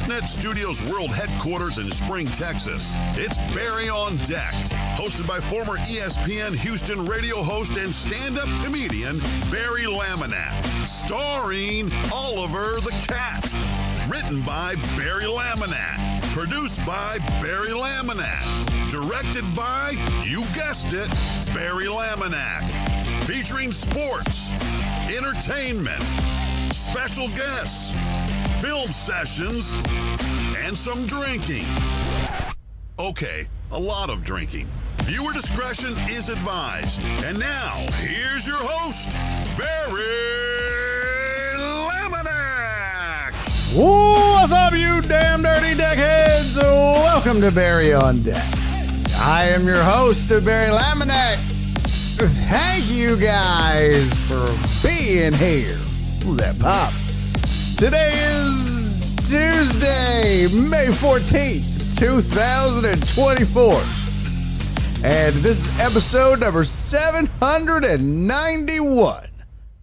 TalkNet Studios World Headquarters in Spring, Texas, it's Barry on Deck, hosted by former ESPN Houston radio host and stand-up comedian Barry Laminack, starring Oliver the Cat, written by Barry Laminack, produced by Barry Laminack, directed by, you guessed it, Barry Laminack, featuring sports, entertainment, special guests, film sessions, and some drinking. Okay, a lot of drinking. Viewer discretion is advised. And now, here's your host, Barry Laminack. What's up, you damn dirty deckheads? Welcome to Barry on Deck. I am your host, Barry Laminack. Thank you guys for being here. Ooh, that pop. Today is Tuesday, May 14th, 2024. And this is episode number 791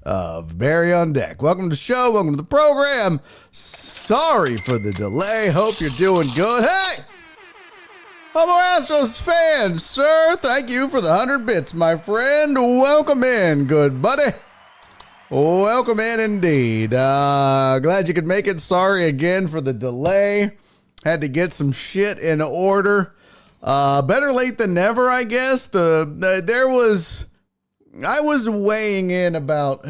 of Barry on Deck. Welcome to the show. Welcome to the program. Sorry for the delay. Hope you're doing good. Hey! I'm a Astros fan, sir. Thank you for the 100 bits, my friend. Welcome in, good buddy. Welcome in indeed. Glad you could make it. Sorry again for the delay. Had to get some shit in order. Better late than never, I guess. I was weighing in about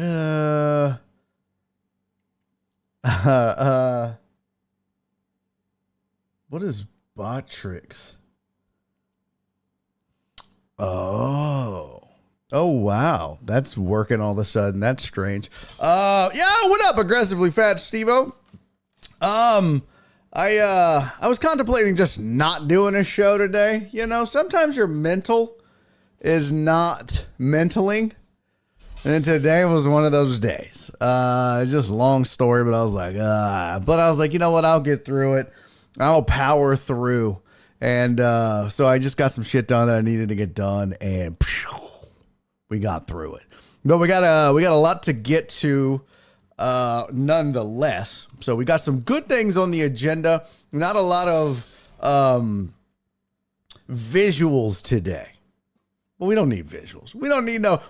what is Botrix? Oh, wow. That's working all of a sudden. That's strange. Yeah, what up, Aggressively Fat Steve-O? I was contemplating just not doing a show today. You know, sometimes your mental is not mentaling. And today was one of those days. Just long story, but I was like, you know what? I'll get through it. I'll power through. And so I just got some shit done that I needed to get done, and we got through it. But we got a lot to get to nonetheless. So we got some good things on the agenda. Not a lot of visuals today. Well, we don't need visuals. We don't need no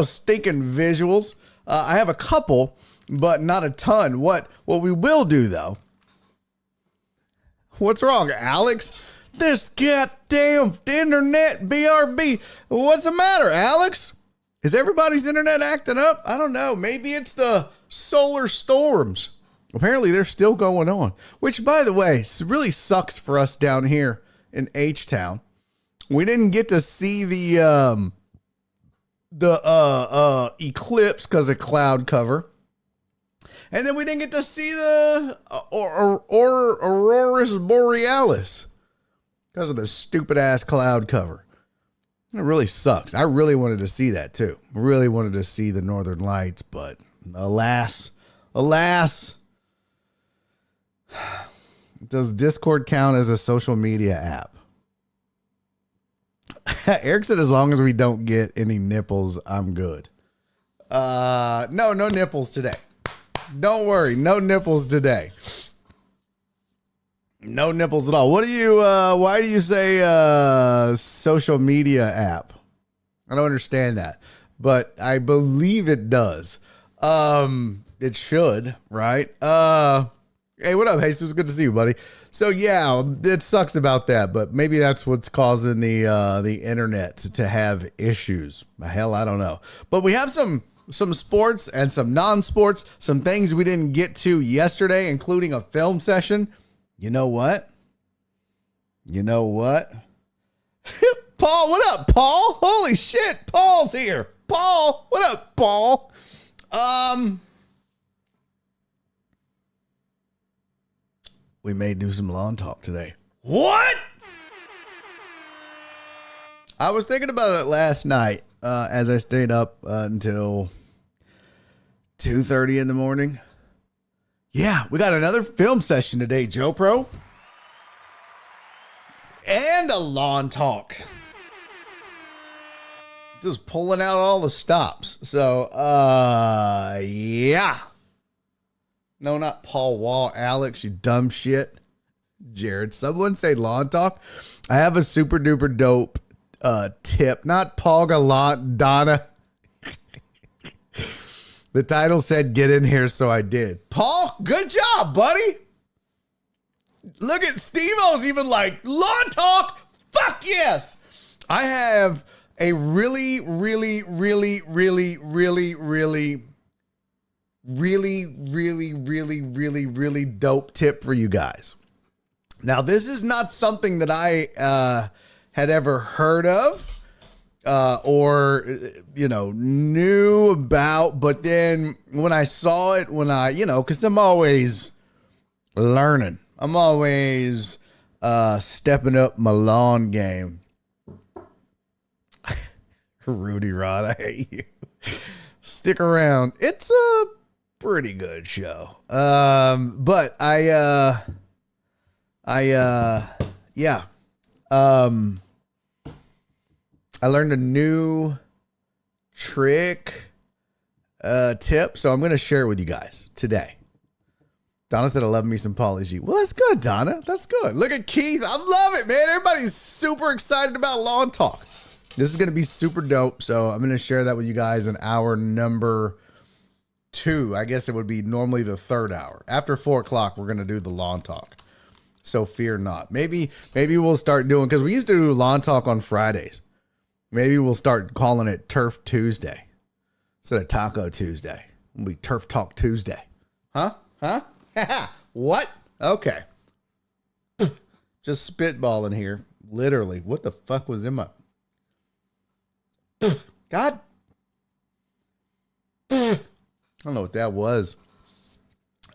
stinking visuals. I have a couple, but not a ton. What we will do though? What's wrong, Alex? This goddamn internet, BRB. What's the matter, Alex? Is everybody's internet acting up? I don't know. Maybe it's the solar storms. Apparently, they're still going on. Which, by the way, really sucks for us down here in H-Town. We didn't get to see the eclipse because of cloud cover. And then we didn't get to see the Aurora Borealis because of the stupid ass cloud cover. It really sucks. I really wanted to see that too. Really wanted to see the Northern Lights, but alas. Does Discord count as a social media app? Eric said as long as we don't get any nipples, I'm good. No nipples today. Don't worry, no nipples today. No nipples at all. Why do you say social media app? I don't understand that, but I believe it does. It should, right? Hey, what up, Jesus? Good to see you, buddy. So yeah, it sucks about that, but maybe that's what's causing the internet to have issues. Hell, I don't know. But we have some sports and some non-sports, some things we didn't get to yesterday, including a film session. You know what? Paul, what up, Paul? Holy shit, Paul's here. Paul, what up, Paul? We may do some lawn talk today. What? I was thinking about it last night as I stayed up until 2:30 in the morning. Yeah, we got another film session today, Joe Pro. And a lawn talk. Just pulling out all the stops. So, yeah. No, not Paul Wall, Alex, you dumb shit. Jared, someone say lawn talk. I have a super duper dope tip. Not Paul Gallant, Donna. The title said, get in here, so I did. Paul, good job, buddy. Look at Steve-O's even like, lawn talk? Fuck yes. I have a really, really, really, really, really, really, really, really, really, really, really dope tip for you guys. Now, this is not something that I had ever heard of. Or, knew about, but then when I saw it, because I'm always learning, I'm always stepping up my lawn game. Rudy Rod, I hate you. Stick around. It's a pretty good show. But I learned a new trick tip, so I'm going to share it with you guys today. Donna said, I love me some Pauly G. Well, that's good, Donna. That's good. Look at Keith. I love it, man. Everybody's super excited about lawn talk. This is going to be super dope, so I'm going to share that with you guys in hour number 2. I guess it would be normally the 3rd hour. After 4 o'clock, we're going to do the lawn talk. So fear not. Maybe we'll start doing, because we used to do lawn talk on Fridays. Maybe we'll start calling it Turf Tuesday instead of Taco Tuesday. It'll be Turf Talk Tuesday. Huh? What? Okay. Just spitballing here. Literally. What the fuck was in my... God. I don't know what that was.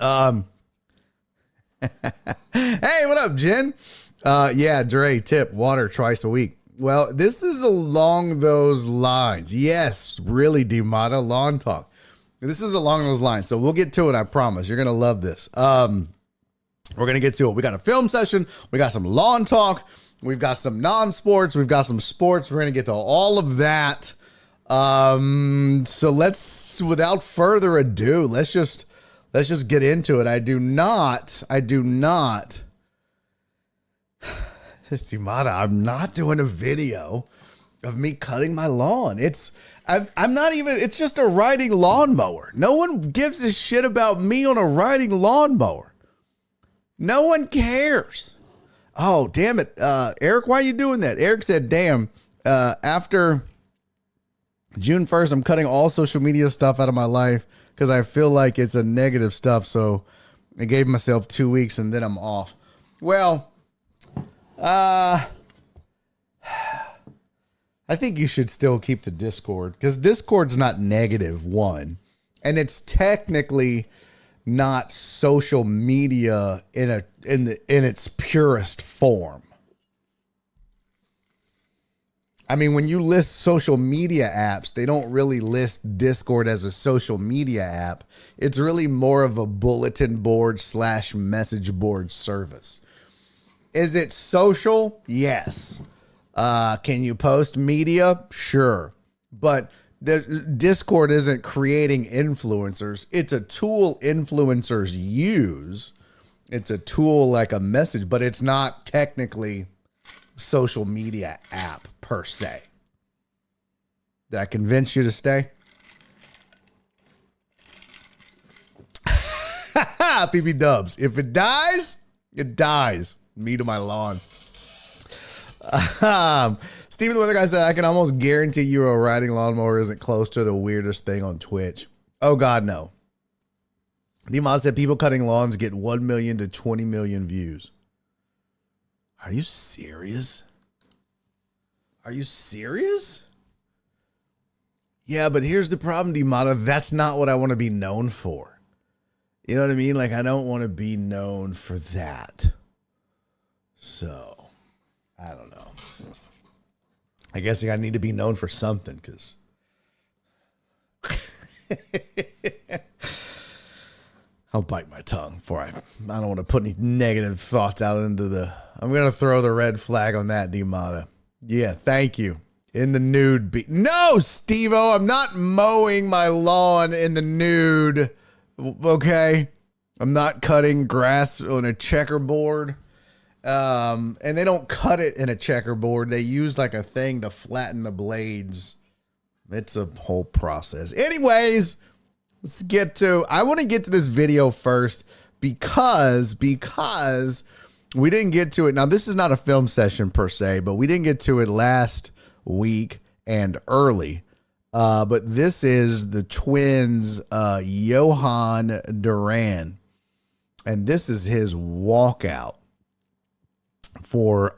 Hey, what up, Jen? Yeah, Dre, tip, water twice a week. Well, this is along those lines. Yes, really, D-Mata, lawn talk. This is along those lines. So we'll get to it, I promise. You're going to love this. We're going to get to it. We got a film session. We got some lawn talk. We've got some non-sports. We've got some sports. We're going to get to all of that. So let's, without further ado, let's just get into it. I do not. Timata, I'm not doing a video of me cutting my lawn. I'm not even, it's just a riding lawnmower. No one gives a shit about me on a riding lawnmower. No one cares. Oh, damn it. Eric, why are you doing that? Eric said, damn, after June 1st, I'm cutting all social media stuff out of my life because I feel like it's a negative stuff. So I gave myself 2 weeks and then I'm off. Well, I think you should still keep the Discord because Discord's not negative, one, and it's technically not social media in its purest form. I mean, when you list social media apps, they don't really list Discord as a social media app. It's really more of a bulletin board / message board service. Is it social? Yes. Can you post media? Sure. But the Discord isn't creating influencers. It's a tool influencers use. It's a tool like a message, but it's not technically social media app per se. Did I convince you to stay? PB Dubs. If it dies, it dies. Me to my lawn. Steven the Weather Guy said, I can almost guarantee you a riding lawnmower isn't close to the weirdest thing on Twitch. Oh, God, no. Nima said people cutting lawns get 1 million to 20 million views. Are you serious? Are you serious? Yeah, but here's the problem, Dimata. That's not what I want to be known for. You know what I mean? Like, I don't want to be known for that. So, I don't know. I guess I need to be known for something, because I'll bite my tongue before I don't want to put any negative thoughts out into the... I'm going to throw the red flag on that, Dimata. Yeah, thank you. In the nude. No, Steve-O, I'm not mowing my lawn in the nude. Okay? I'm not cutting grass on a checkerboard. And they don't cut it in a checkerboard. They use like a thing to flatten the blades. It's a whole process. Anyways, I want to get to this video first because we didn't get to it. Now, this is not a film session per se, but we didn't get to it last week and early. But this is the Twins, Jhoan Duran. And this is his walkout for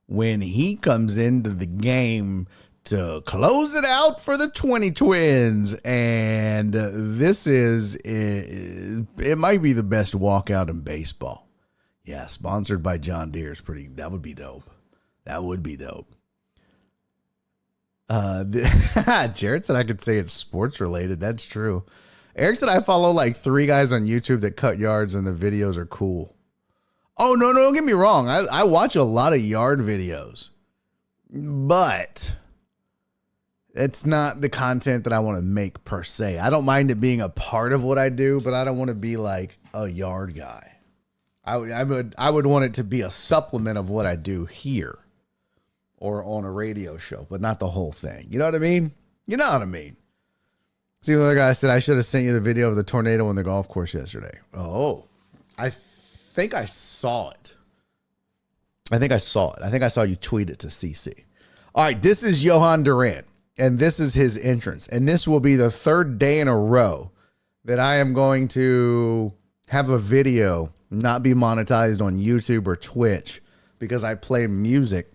when he comes into the game to close it out for the 20 Twins. And this is, it might be the best walkout in baseball. Yeah, sponsored by John Deere is that would be dope. That would be dope. Jared said I could say it's sports related. That's true. Eric said I follow like 3 guys on YouTube that cut yards and the videos are cool. Oh, no, don't get me wrong. I watch a lot of yard videos, but it's not the content that I want to make per se. I don't mind it being a part of what I do, but I don't want to be like a yard guy. I would want it to be a supplement of what I do here or on a radio show, but not the whole thing. You know what I mean? You know what I mean? See, the other guy said, I should have sent you the video of the tornado on the golf course yesterday. Oh, I think I saw it. I think I saw you tweet it to CC. All right, this is Jhoan Duran, and this is his entrance. And this will be the 3rd day in a row that I am going to have a video not be monetized on YouTube or Twitch because I play music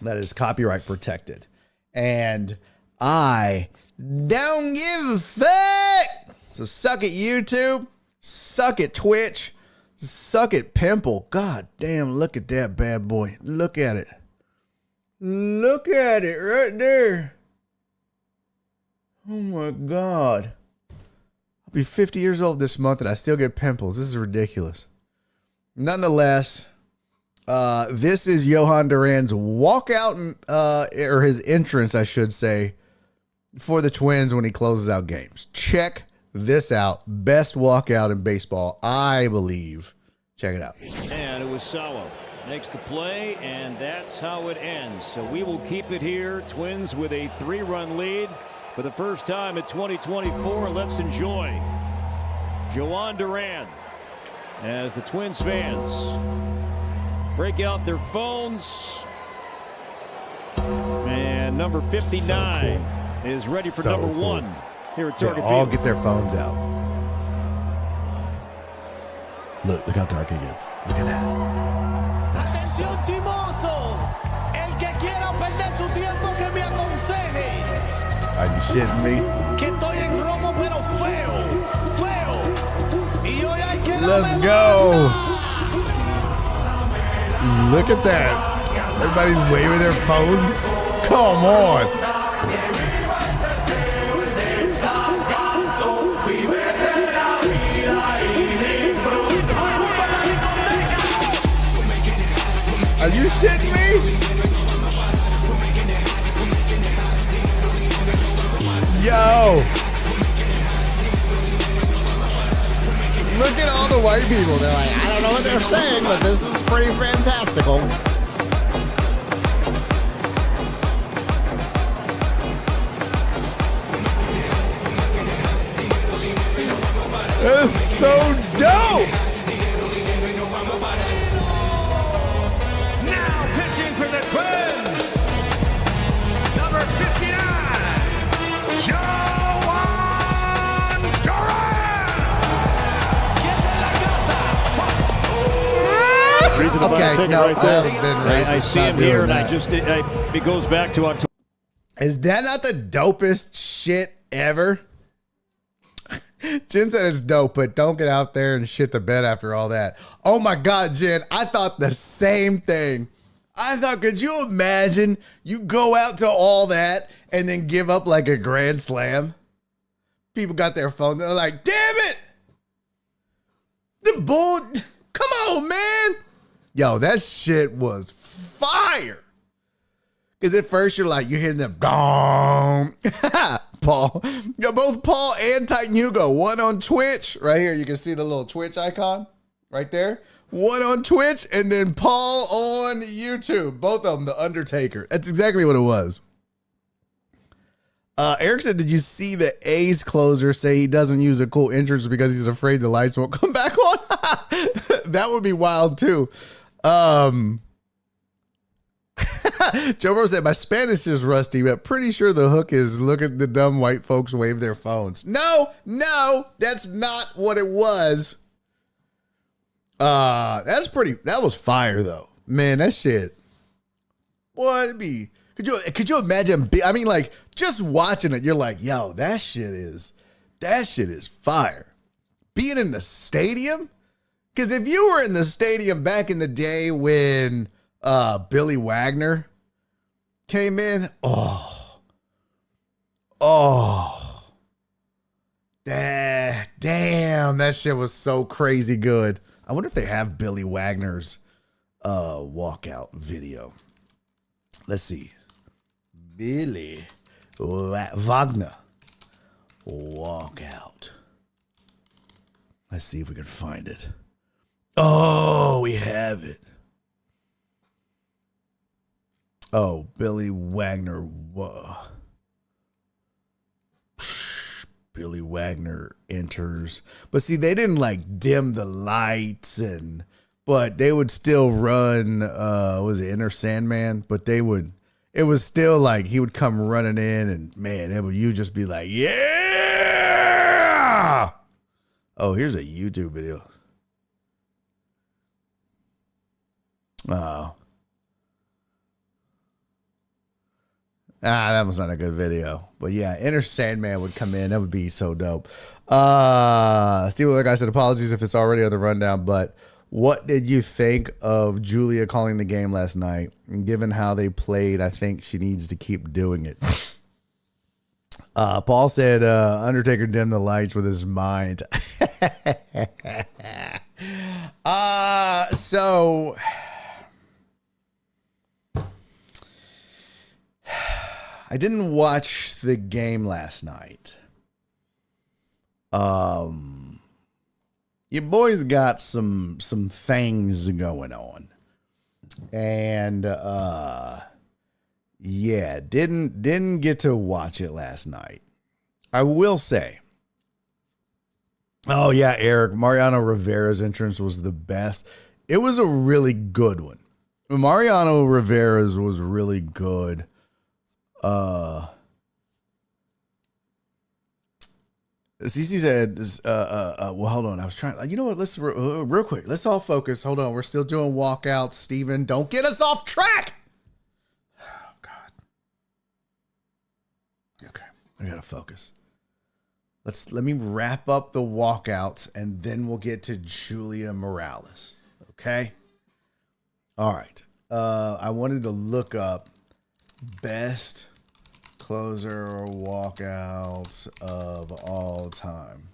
that is copyright protected. And I don't give a fuck. So suck it, YouTube. Suck it, Twitch. Suck it, Pimple. God damn, look at that bad boy. Look at it. Look at it right there. Oh my God. I'll be 50 years old this month and I still get pimples. This is ridiculous. Nonetheless, this is Jhoan Duran's walkout, or his entrance, I should say, for the Twins when he closes out games. Check this out. Best walkout in baseball, I believe. Check it out. And it was Sawa. Makes the play, and that's how it ends. So we will keep it here. Twins with a 3-run lead for the first time in 2024. Let's enjoy Jhoan Duran as the Twins fans break out their phones. And number 59 is ready for number 1 here at Target Field. All get their phones out. Look how dark it gets. Look at that. That's so Chimoso, el que quiera perder su tiempo que me aconseje. Are you shitting me? Que estoy en romo pero feo. Y hoy hay que Let's go. Look at that. Everybody's waving their phones. Come on. Are you shitting me? Yo. Look at all the white people. They're like, I don't know what they're saying, but this is pretty fantastical. That is so dope. Now pitching for the Twins, number 59, Jhoan Duran. Okay, no, right there. I see him here, and it goes back to October. Is that not the dopest shit ever? Jen said it's dope, but don't get out there and shit the bed after all that. Oh my God, Jen, I thought the same thing. I thought, could you imagine you go out to all that and then give up like a grand slam? People got their phone. They're like, damn it. The bull. Come on, man. Yo, that shit was fire. Because at first you're like, you're hearing them gong. Paul. Yo, both Paul and Titan Hugo. One on Twitch. Right here. You can see the little Twitch icon right there. One on Twitch and then Paul on YouTube. Both of them, The Undertaker. That's exactly what it was. Eric said, did you see the A's closer say he doesn't use a cool entrance because he's afraid the lights won't come back on? That would be wild too. Joe Bro said, my Spanish is rusty, but pretty sure the hook is look at the dumb white folks wave their phones. No, that's not what it was. That was fire though. Man, that shit. Boy, it'd be, could you imagine? I mean, like, just watching it, you're like, yo, that shit is fire. Being in the stadium? Because if you were in the stadium back in the day when Billy Wagner came in, damn, that shit was so crazy good. I wonder if they have Billy Wagner's walkout video. Let's see. Billy Wagner walkout. Let's see if we can find it. Oh, we have it. Oh, Billy Wagner. Billy Wagner enters. But see, they didn't like dim the lights but they would still run, was it Enter Sandman? But it was still like he would come running in and man, you just be like, yeah. Oh, here's a YouTube video. Oh. That was not a good video. But yeah, Enter Sandman would come in. That would be so dope. Steve Like I said, apologies if it's already on the rundown, but what did you think of Julia calling the game last night? And given how they played, I think she needs to keep doing it. Paul said Undertaker dimmed the lights with his mind. So I didn't watch the game last night. Your boys got some things going on. And yeah, didn't get to watch it last night. I will say. Oh yeah, Eric, Mariano Rivera's entrance was the best. It was a really good one. Mariano Rivera's was really good. CC said, well, hold on. I was trying, you know what? Let's real quick. Let's all focus. Hold on. We're still doing walkouts. Steven, don't get us off track. Oh God. Okay. I gotta focus. Let me wrap up the walkouts and then we'll get to Julia Morales. Okay. All right. I wanted to look up best closer or walkouts of all time.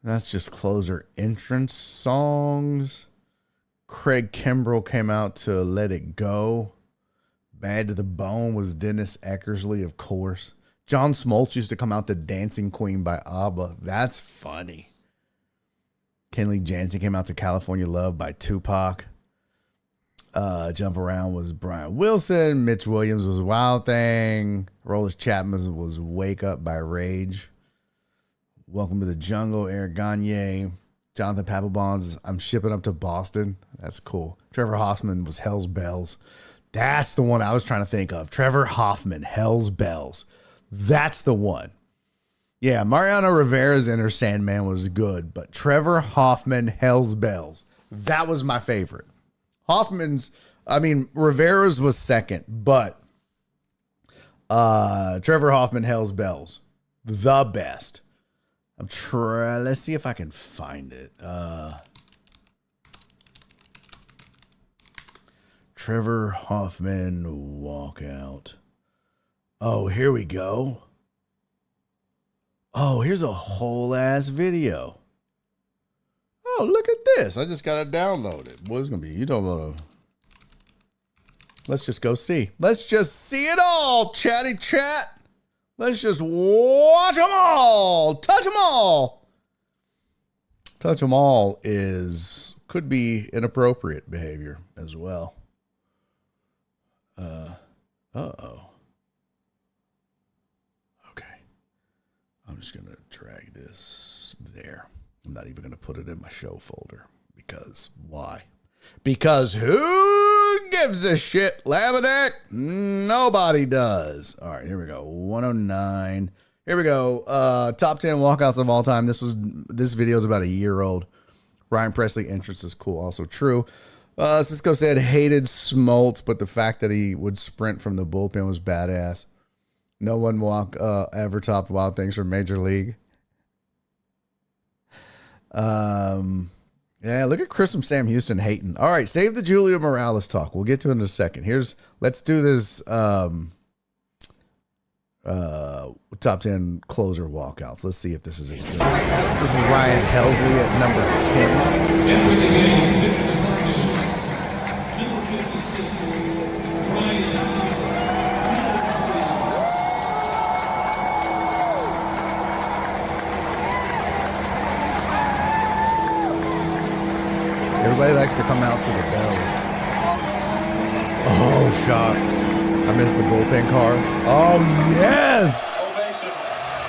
That's just closer entrance songs. Craig Kimbrell came out to Let It Go. Bad to the Bone was Dennis Eckersley, of course. John Smoltz used to come out to Dancing Queen by ABBA. That's funny. Kenley Jansen came out to California Love by Tupac. Jump Around was Brian Wilson. Mitch Williams was Wild Thing. Rollers Chapman was Wake Up by Rage. Welcome to the Jungle, Eric Gagne. Jonathan Papelbon's I'm Shipping Up to Boston. That's cool. Trevor Hoffman was Hell's Bells. That's the one I was trying to think of. Trevor Hoffman, Hell's Bells. That's the one. Yeah, Mariano Rivera's Enter Sandman was good, but Trevor Hoffman, Hell's Bells, that was my favorite. Rivera's was second, but Trevor Hoffman, Hell's Bells, the best. Let's see if I can find it. Trevor Hoffman walkout. Oh, here we go. Oh, here's a whole ass video. Oh, look at this. I just got to download it. What's going to be? You don't want to. Let's just go see. Let's just see it all, chatty chat. Let's just watch them all. Touch them all. Touch them all could be inappropriate behavior as well. Uh-oh. Okay. I'm just going to drag this there. I'm not even going to put it in my show folder. Because why? Because who gives a shit, Laminack? Nobody does. All right, here we go. 109. Here we go. Top 10 walkouts of all time. This video is about a year old. Ryan Presley entrance is cool. Also true. Cisco said hated Smoltz, but the fact that he would sprint from the bullpen was badass. No one ever topped Wild Things from Major League. Yeah, look at Chris from Sam Houston hating. All right, save the Julio Morales talk. We'll get to it in a second. Let's do this top 10 closer walkouts. Let's see if this is a good. This is Ryan Helsley at number 10. Everybody likes to come out to the bells. Oh, shot. I missed the bullpen car. Oh, yes. Ovation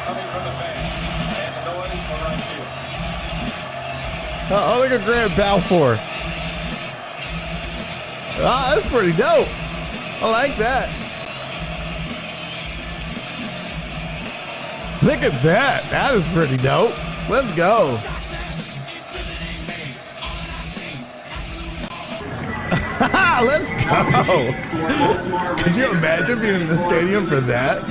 coming from the fans. And the noise around you. Oh, look at Grant Balfour. Ah, that's pretty dope. I like that. Look at that. That is pretty dope. Let's go. Let's go. Could you imagine being in the stadium for that?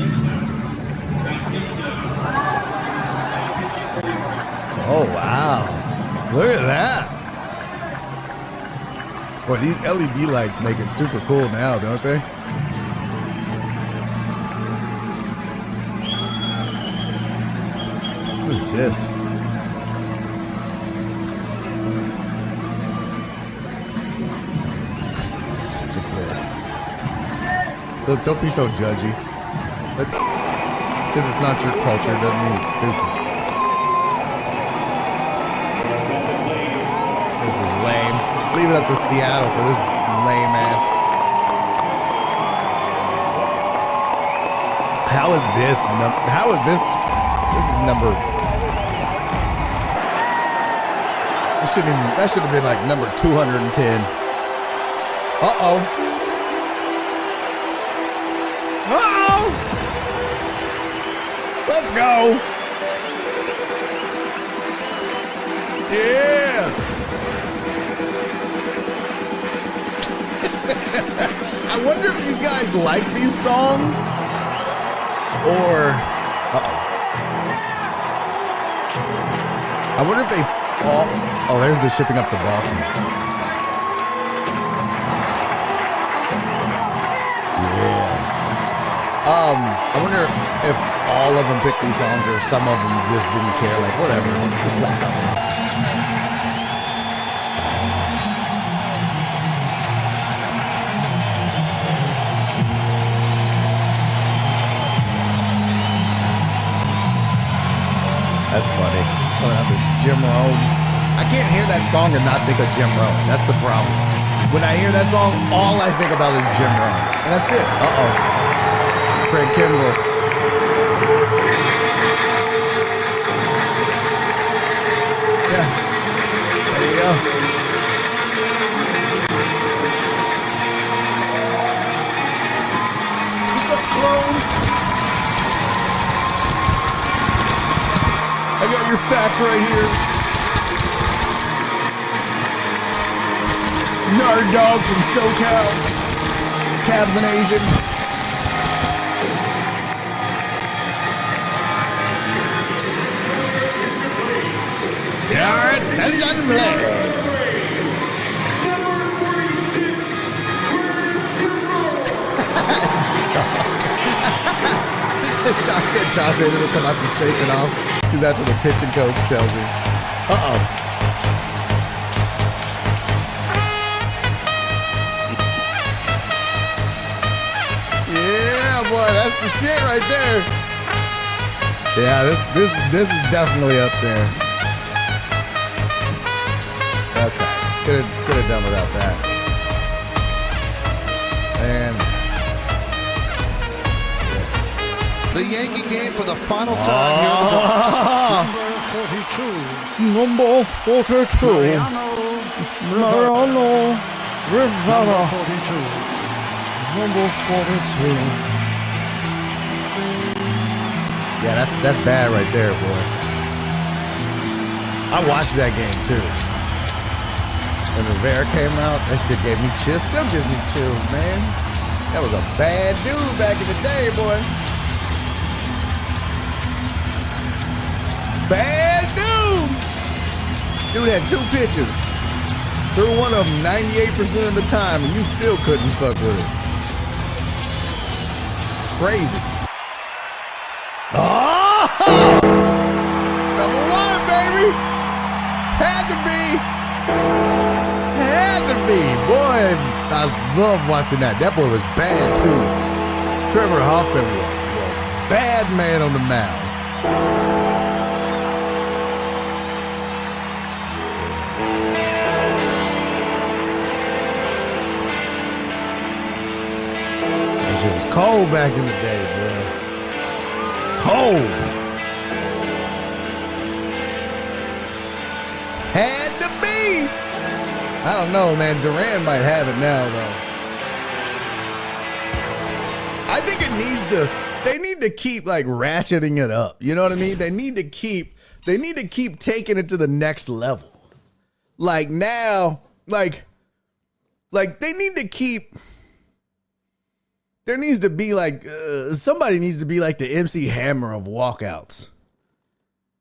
Oh, wow. Look at that. Boy, these LED lights make it super cool now, don't they? What is this? Look, don't be so judgy. Just because it's not your culture doesn't mean it's stupid. This is lame. Leave it up to Seattle for this lame ass. How is this? This is number. That should have been like number 210. Uh-oh. Let's go. Yeah. I wonder if these guys like these songs or I wonder if they all there's the shipping up to Boston. Yeah. I wonder if all of them picked these songs or some of them just didn't care, like whatever, just play something. That's funny. Going out to Jim Rome. I can't hear that song and not think of Jim Rome. That's the problem. When I hear that song, all I think about is Jim Rome. And that's it. Craig Kimbrell. Yeah. There you go. What's up, clones? I got your facts right here. Nerd dog from SoCal. Cavs and Asian. Your attention, please. Shock said Josh Hader will come out to shake it off because that's what the pitching coach tells him. shit right there. Yeah, this is definitely up there. Okay, could have done without that. And the Yankee game for the final time here in the Bronx. number 42, Mariano Rivera. Number 42. Yeah, that's bad right there, boy. I watched that game too. When Rivera came out, that shit gave me chills. Still gives me chills, man. That was a bad dude back in the day, boy. Bad dude. Dude had 2 pitches. Threw one of them 98% of the time, and you still couldn't fuck with it. Crazy. Oh! Number 1, baby. Had to be. Had to be. Boy, I love watching that. That boy was bad, too. Trevor Hoffman was a bad man on the mound. That shit was cold back in the day, bro. Cold. Had to be. I don't know, man. Duran might have it now, though. I think it needs to. They need to keep like ratcheting it up. You know what I mean? They need to keep taking it to the next level. Like now, like they need to keep. There needs to be like somebody needs to be like the MC Hammer of walkouts.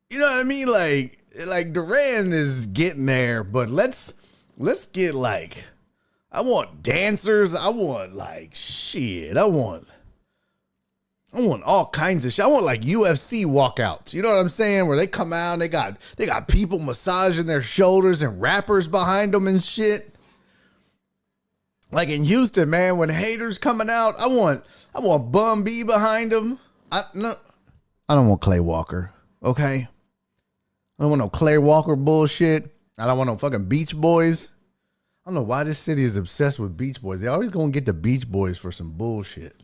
You know what I mean? Like Duran is getting there, but let's get like, I want dancers. I want like shit. I want all kinds of shit. I want like UFC walkouts. You know what I'm saying? Where they come out and they got people massaging their shoulders and rappers behind them and shit. Like in Houston, man, when haters coming out, I want Bun B behind them. I don't want Clay Walker. Okay, I don't want no Clay Walker bullshit. I don't want no fucking Beach Boys. I don't know why this city is obsessed with Beach Boys. They always gonna get the Beach Boys for some bullshit.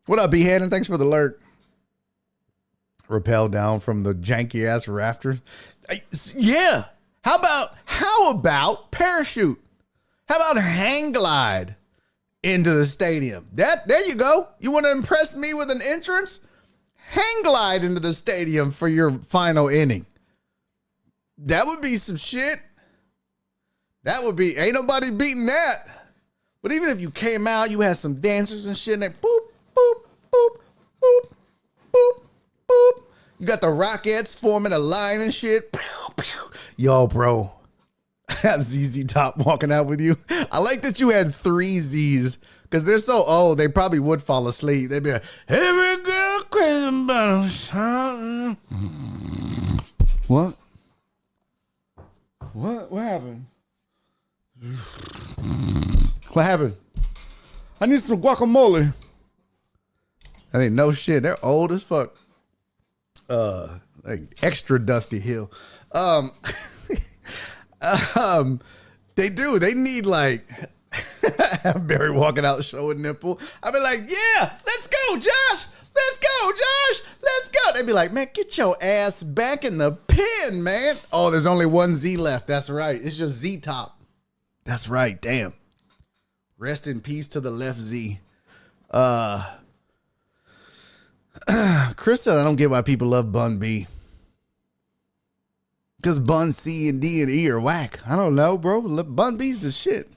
What up, B Hannon? Thanks for the alert. Rappel down from the janky ass rafters. Yeah. How about parachute? How about hang glide into the stadium? There you go. You want to impress me with an entrance? Hang glide into the stadium for your final inning. That would be some shit. That would be, ain't nobody beating that. But even if you came out, you had some dancers and shit, and they boop, boop, boop, boop, boop, boop. You got the Rockettes forming a line and shit. Pew, pew. Yo, bro. Have ZZ Top walking out with you. I like that you had 3 Z's because they're so old. They probably would fall asleep. They'd be like, every girl crazy about a song. What? What happened? What happened? I need some guacamole. That ain't no shit. They're old as fuck. Like extra Dusty Hill. They do. They need like Barry walking out showing nipple. I'd be like, yeah, let's go, Josh. Let's go, Josh. Let's go. They'd be like, man, get your ass back in the pen, man. Oh, there's only one Z left. That's right. It's just Z Top. That's right. Damn. Rest in peace to the left Z. Chris said, I don't get why people love Bun B. Because Bun C and D and E are whack. I don't know, bro. Bun B's the shit.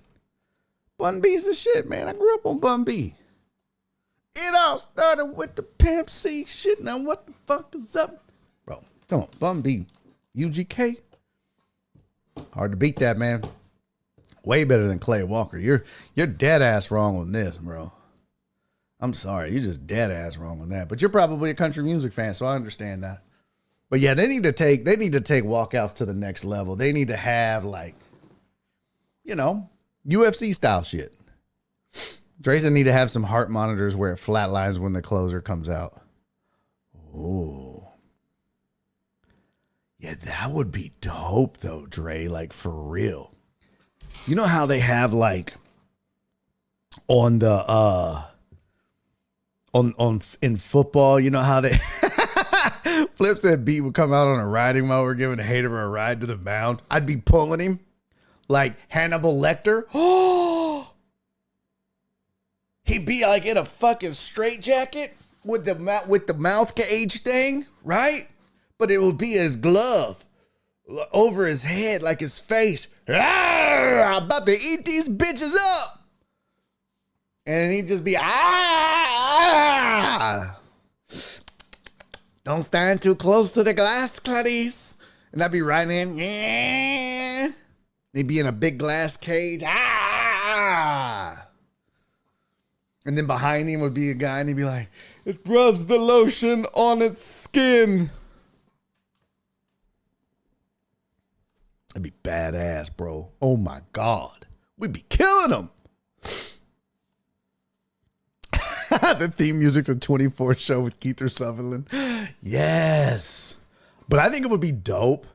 Bun B's the shit, man. I grew up on Bun B. It all started with the Pimp C shit. Now what the fuck is up? Bro, come on. Bun B. UGK. Hard to beat that, man. Way better than Clay Walker. You're dead ass wrong on this, bro. I'm sorry. You're just dead ass wrong on that. But you're probably a country music fan, so I understand that. But yeah, they need to take walkouts to the next level. They need to have like, UFC style shit. Drayson need to have some heart monitors where it flatlines when the closer comes out. Ooh. Yeah, that would be dope though, Dre, like for real. You know how they have like on the in football, you know how they Flip said Beat would come out on a riding mower giving a hater a ride to the mound. I'd be pulling him like Hannibal Lecter. Oh, he'd be like in a fucking straitjacket with the mouth cage thing, right? But it would be his glove over his head, like his face. I'm about to eat these bitches up. And he'd just be, don't stand too close to the glass, Clarice. And I'd be right in, yeah. He'd be in a big glass cage. And then behind him would be a guy and he'd be like, it rubs the lotion on its skin. That'd be badass, bro. Oh my God. We'd be killing them. The theme music's a 24 show with Keith Sutherland. Yes. But I think it would be dope.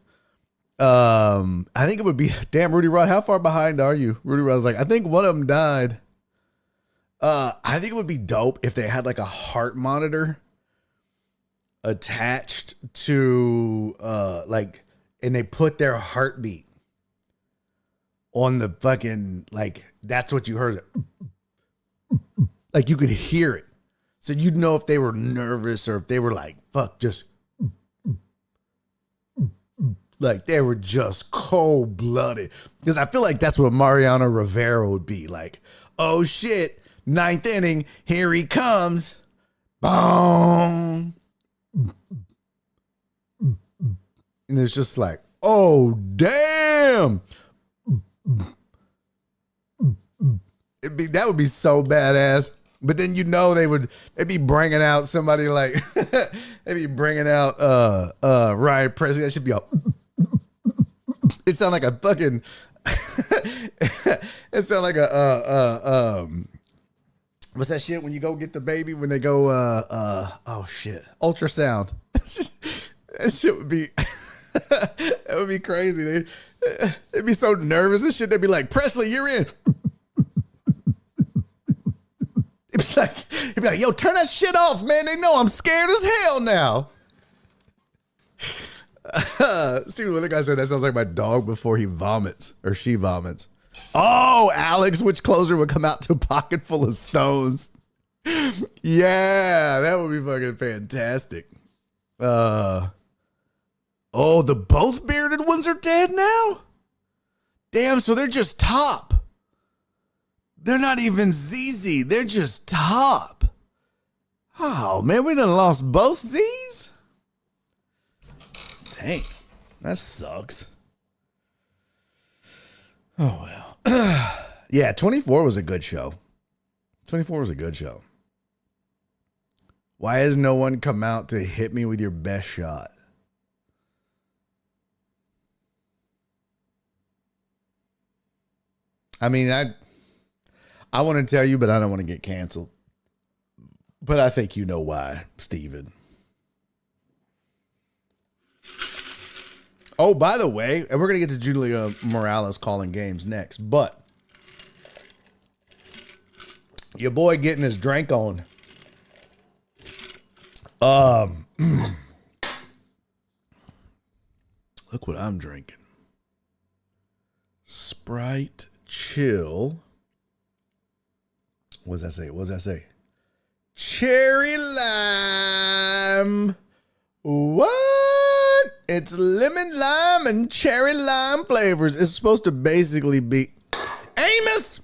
I think it would be, damn, Rudy Rod, how far behind are you? Rudy Rod's like, I think one of them died. I think it would be dope if they had like a heart monitor attached to, and they put their heartbeat on the fucking, like, that's what you heard. Like, you could hear it. So you'd know if they were nervous or if they were like, fuck, just, like, they were just cold-blooded. Because I feel like that's what Mariano Rivera would be. Like, oh, shit, ninth inning, here he comes. Boom. And it's just like, oh, damn. That would be so badass. But then they'd be bringing out somebody like, they'd be bringing out Ryan Presley. That should be all. It sound like a fucking, it sound like a, what's that shit when you go get the baby when they go, oh shit, ultrasound. That shit would be, that would be crazy. They'd be so nervous and shit. They'd be like, Presley, you're in. He'd be like, yo, turn that shit off, man. They know I'm scared as hell now. See what the guy said, that sounds like my dog before he vomits or she vomits. Oh, Alex, which closer would come out to a pocket full of stones? Yeah, that would be fucking fantastic. Oh, the both bearded ones are dead now? Damn, so they're just top. They're not even ZZ. They're just top. Oh, man, we done lost both Z's? Dang, that sucks. Oh, well. Yeah, 24 was a good show. 24 was a good show. Why has no one come out to hit me with your best shot? I mean, I want to tell you, but I don't want to get canceled. But I think you know why, Steven. Oh, by the way, and we're going to get to Julia Morales calling games next, but your boy getting his drink on. Look what I'm drinking. Sprite Chill. What does that say? Cherry lime. What? It's lemon lime and cherry lime flavors. It's supposed to basically be Amos.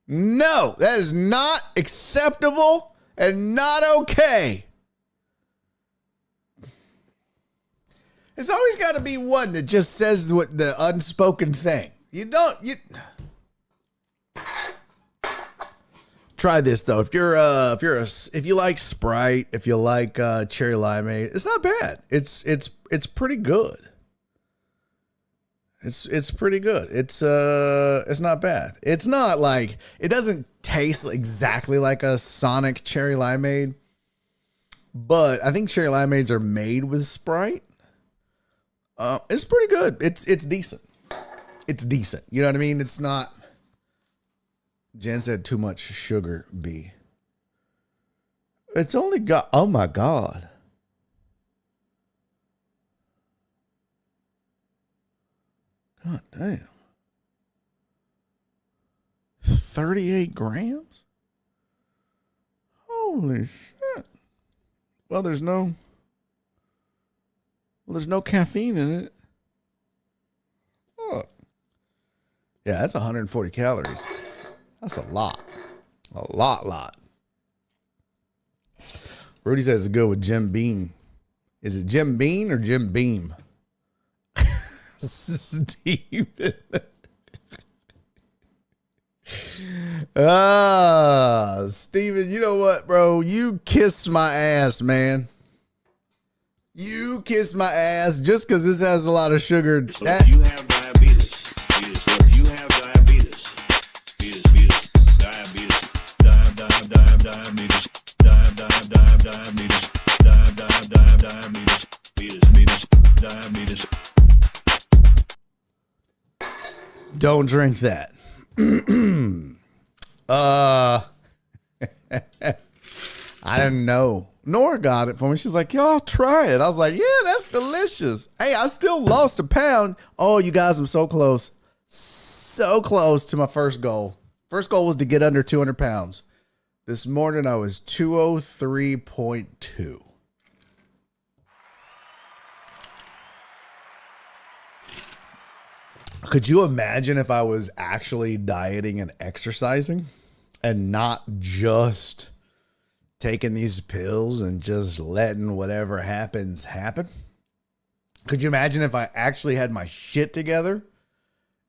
No, that is not acceptable and not okay. It's always got to be one that just says what the unspoken thing. You try this though. If you like Sprite, if you like cherry limeade, it's not bad. It's pretty good. It's pretty good. It's not bad. It's not like, it doesn't taste exactly like a Sonic cherry limeade, but I think cherry limeades are made with Sprite. It's pretty good. It's decent. It's decent. You know what I mean? It's not. Jen said too much sugar, B. It's only got, oh my God. God damn. 38 grams? Holy shit. Well, there's no caffeine in it. Oh. Yeah, that's 140 calories. That's a lot. A lot. Rudy says it's good with Jim Beam. Is it Jim Beam or Jim Beam? Steven. Steven, you know what, bro? You kiss my ass, man. You kiss my ass just because this has a lot of sugar. So if you have diabetes, if you have diabetes, diabetes. Don't drink that. I didn't know. Nora got it for me. She's like, y'all try it. I was like, yeah, that's delicious. Hey, I still lost a pound. Oh, you guys, I'm so close. So close to my first goal. First goal was to get under 200 pounds. This morning I was 203.2. Could you imagine if I was actually dieting and exercising and not just taking these pills and just letting whatever happens happen? Could you imagine if I actually had my shit together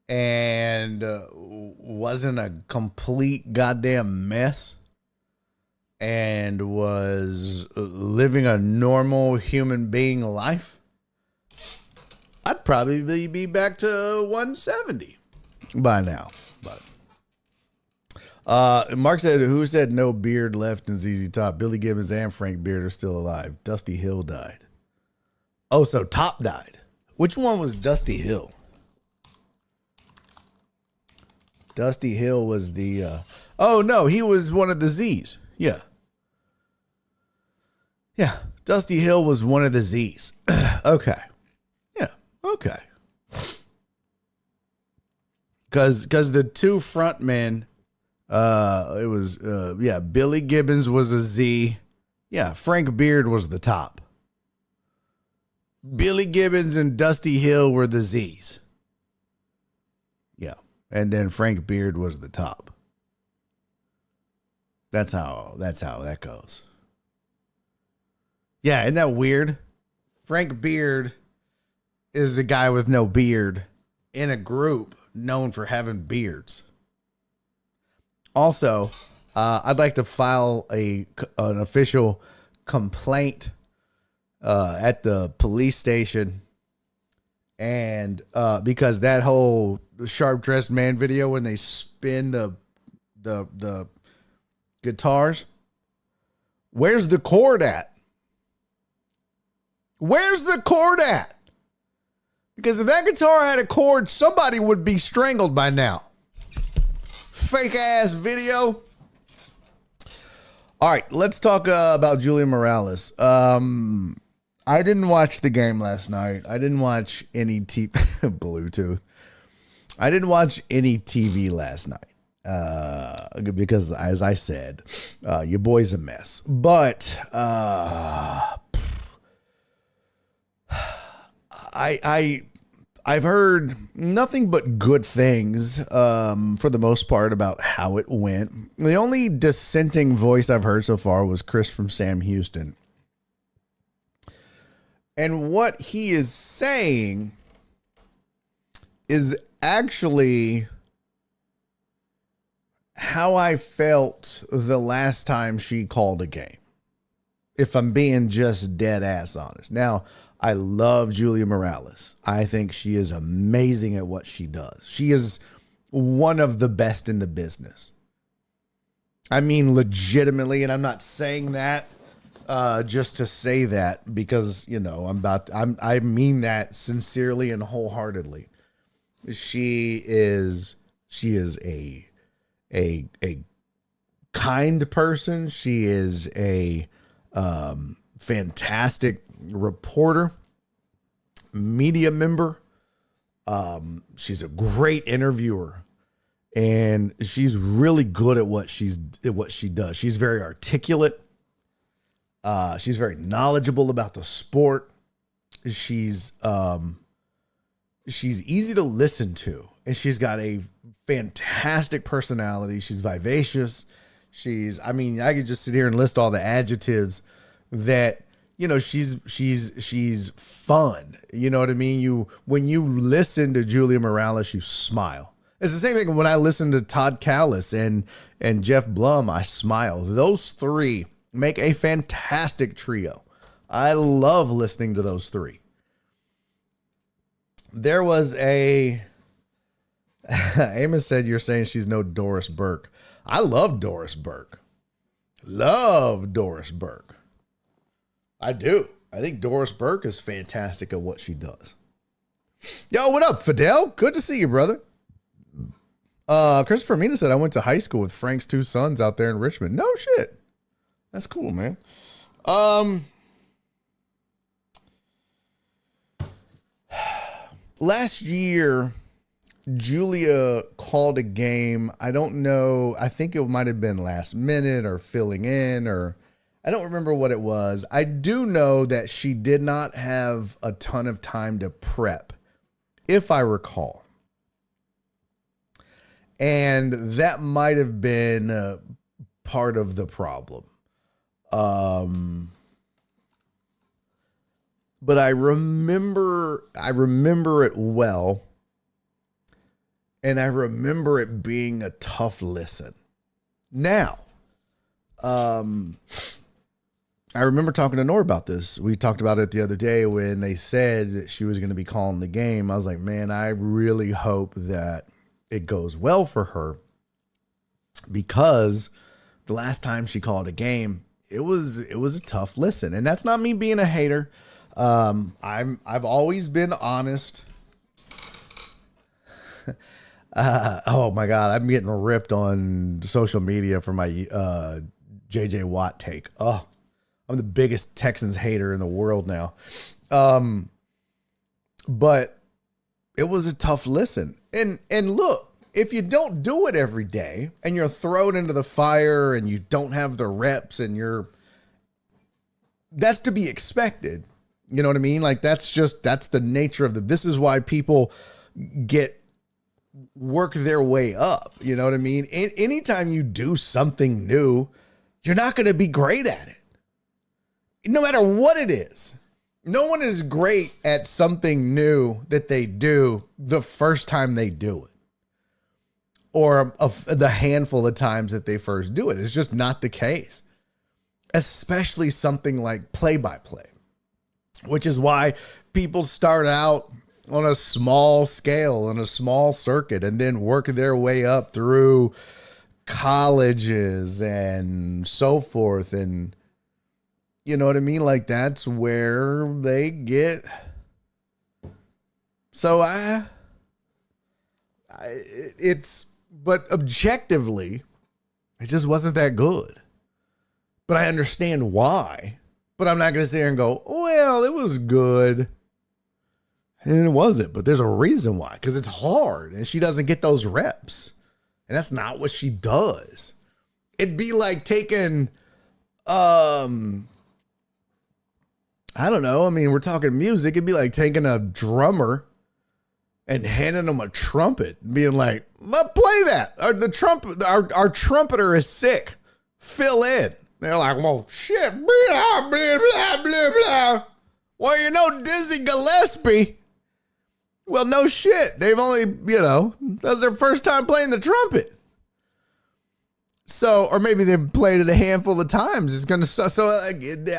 and wasn't a complete goddamn mess and was living a normal human being life? I'd probably be back to 170 by now. But Mark said, who said no beard left in ZZ Top? Billy Gibbons and Frank Beard are still alive. Dusty Hill died. Oh, so Top died. Which one was Dusty Hill? Dusty Hill was the... oh, no, he was one of the Z's. Yeah. Yeah, Dusty Hill was one of the Z's. Okay. Okay. Because the two front men, it was, Billy Gibbons was a Z. Yeah, Frank Beard was the top. Billy Gibbons and Dusty Hill were the Z's. Yeah, and then Frank Beard was the top. That's how that goes. Yeah, isn't that weird? Frank Beard is the guy with no beard in a group known for having beards. Also, I'd like to file an official complaint at the police station, and because that whole Sharp Dressed Man video when they spin the guitars, where's the cord at? Where's the cord at? Because if that guitar had a cord, somebody would be strangled by now. Fake ass video. All right, let's talk about Julian Morales. I didn't watch the game last night. I didn't watch any Bluetooth. I didn't watch any TV last night because, as I said, your boy's a mess. But I've heard nothing but good things for the most part about how it went. The only dissenting voice I've heard so far was Chris from Sam Houston. And what he is saying is actually how I felt the last time she called a game, if I'm being just dead ass honest. Now, I love Julia Morales. I think she is amazing at what she does. She is one of the best in the business. I mean, legitimately, and I'm not saying that just to say that because, you know, I mean that sincerely and wholeheartedly. She is a kind person. She is a fantastic reporter, media member. She's a great interviewer, and she's really good at what she does. She's very articulate. She's very knowledgeable about the sport. She's easy to listen to, and she's got a fantastic personality. She's vivacious. I could just sit here and list all the adjectives that, you know, she's fun. You know what I mean? When you listen to Julia Morales, you smile. It's the same thing when I listen to Todd Callis and Jeff Blum, I smile. Those three make a fantastic trio. I love listening to those three. There was Amos said you're saying she's no Doris Burke. I love Doris Burke. Love Doris Burke. I do. I think Doris Burke is fantastic at what she does. Yo, what up, Fidel? Good to see you, brother. Christopher Mina said I went to high school with Frank's two sons out there in Richmond. No shit. That's cool, man. Last year, Julia called a game. I don't know. I think it might have been last minute or filling in, or I don't remember what it was. I do know that she did not have a ton of time to prep, if I recall. And that might have been part of the problem. But I remember it well. And I remember it being a tough listen. Now, I remember talking to Nora about this. We talked about it the other day when they said that she was going to be calling the game. I was like, man, I really hope that it goes well for her, because the last time she called a game, it was a tough listen. And that's not me being a hater. I've always been honest. Oh my God, I'm getting ripped on social media for my JJ Watt take. Oh, I'm the biggest Texans hater in the world now. But it was a tough listen. And look, if you don't do it every day and you're thrown into the fire and you don't have the reps and that's to be expected. You know what I mean? Like that's the nature of this is why people work their way up. You know what I mean? Anytime you do something new, you're not going to be great at it. No matter what it is. No one is great at something new that they do the first time they do it, or the handful of times that they first do it. It's just not the case, especially something like play-by-play, which is why people start out on a small scale, on a small circuit, and then work their way up through colleges and so forth. And you know what I mean? Like that's where they get. So but objectively, it just wasn't that good. But I understand why. But I'm not going to sit here and go, well, it was good. And it wasn't. But there's a reason why. Because it's hard. And she doesn't get those reps. And that's not what she does. It'd be like taking, I don't know. I mean, we're talking music. It'd be like taking a drummer and handing them a trumpet and being like, play that. Our trumpeter is sick. Fill in. They're like, well, shit. Blah, blah, blah, blah, blah. Well, you know, Dizzy Gillespie. Well, no shit. They've only, that was their first time playing the trumpet. So, or maybe they've played it a handful of times. It's going to, so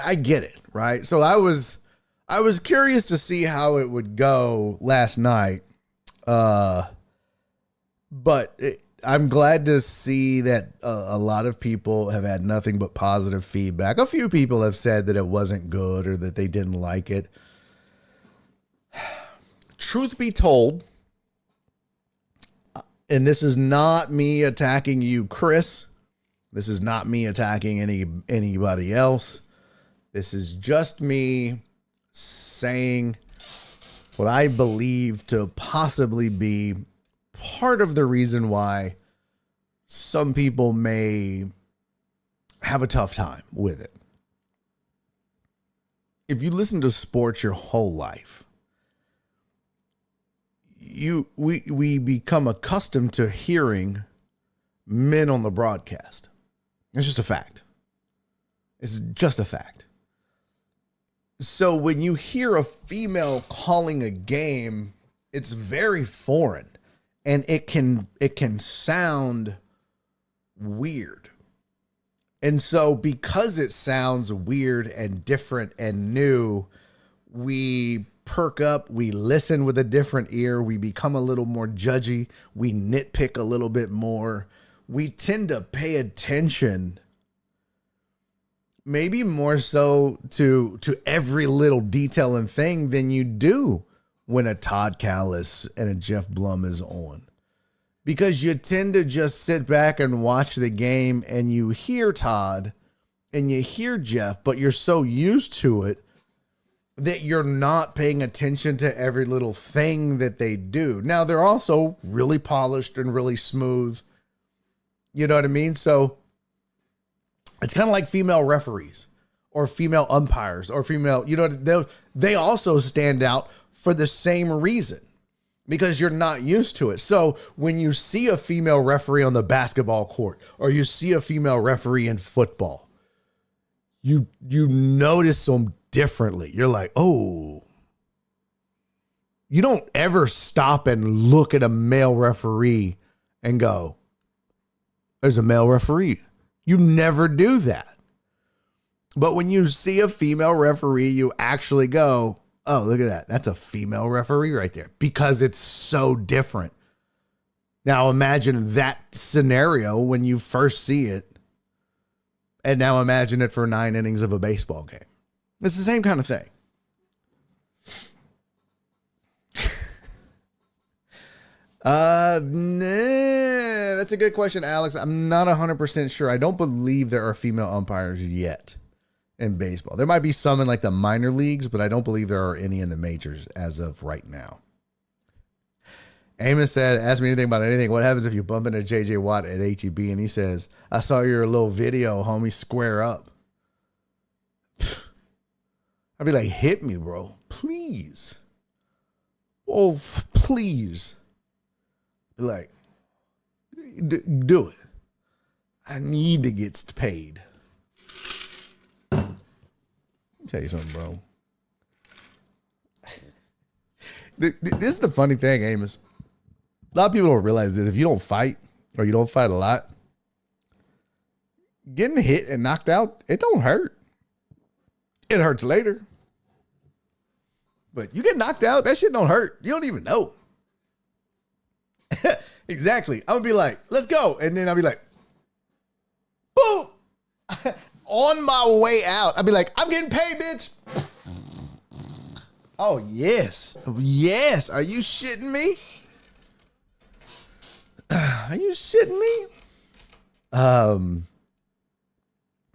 I get it, right? So I was I was curious to see how it would go last night. But I'm glad to see that a lot of people have had nothing but positive feedback. A few people have said that it wasn't good or that they didn't like it. Truth be told, and this is not me attacking you, Chris. This is not me attacking anybody else. This is just me saying what I believe to possibly be part of the reason why some people may have a tough time with it. If you listen to sports your whole life, we become accustomed to hearing men on the broadcast. It's just a fact. It's just a fact. So when you hear a female calling a game, it's very foreign and it can sound weird. And so because it sounds weird and different and new, we perk up, we listen with a different ear, we become a little more judgy, we nitpick a little bit more. We tend to pay attention maybe more so to every little detail and thing than you do when a Todd Callis and a Jeff Blum is on. Because you tend to just sit back and watch the game and you hear Todd and you hear Jeff, but you're so used to it that you're not paying attention to every little thing that they do. Now, they're also really polished and really smooth. You know what I mean? So it's kind of like female referees or female umpires or female, you know, they also stand out for the same reason because you're not used to it. So when you see a female referee on the basketball court or you see a female referee in football, you notice them differently. You're like, oh, you don't ever stop and look at a male referee and go, there's a male referee. You never do that. But when you see a female referee, you actually go, oh, look at that. That's a female referee right there because it's so different. Now imagine that scenario when you first see it. And now imagine it for 9 innings of a baseball game. It's the same kind of thing. That's a good question, Alex. I'm not 100% sure. I don't believe there are female umpires yet in baseball. There might be some in like the minor leagues, but I don't believe there are any in the majors as of right now. Amos said, ask me anything about anything. What happens if you bump into JJ Watt at HEB and he says, I saw your little video, homie, square up. I'd be like, hit me, bro. Please. Oh, please. Like, do it. I need to get paid. Tell you something, bro. This is the funny thing, Amos. A lot of people don't realize this. If you don't fight or you don't fight a lot, getting hit and knocked out, it don't hurt. It hurts later. But you get knocked out, that shit don't hurt. You don't even know. Exactly. I'm going to be like, let's go. And then I'll be like, boom. On my way out, I'll be like, I'm getting paid, bitch. Oh, yes. Yes. Are you shitting me? Are you shitting me?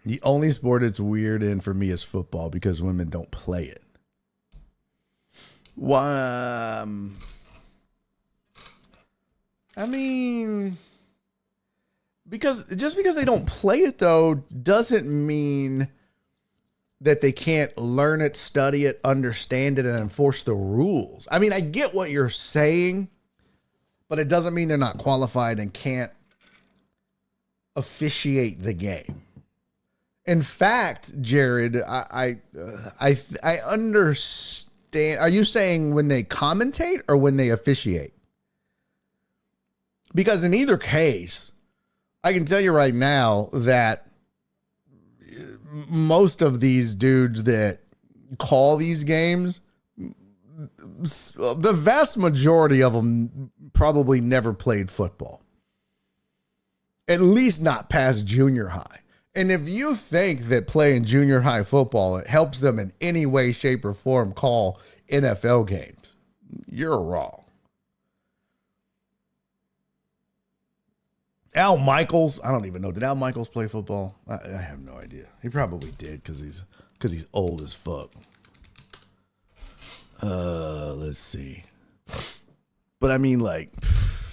The only sport it's weird in for me is football because women don't play it. Why? I mean, because they don't play it though doesn't mean that they can't learn it, study it, understand it, and enforce the rules. I mean, I get what you're saying, but it doesn't mean they're not qualified and can't officiate the game. In fact, Jared, I understand. Are you saying when they commentate or when they officiate? Because in either case, I can tell you right now that most of these dudes that call these games, the vast majority of them probably never played football. At least not past junior high. And if you think that playing junior high football, it helps them in any way, shape, or form call NFL games, you're wrong. Al Michaels, I don't even know. Did Al Michaels play football? I have no idea. He probably did because he's old as fuck. Let's see. But I mean, like,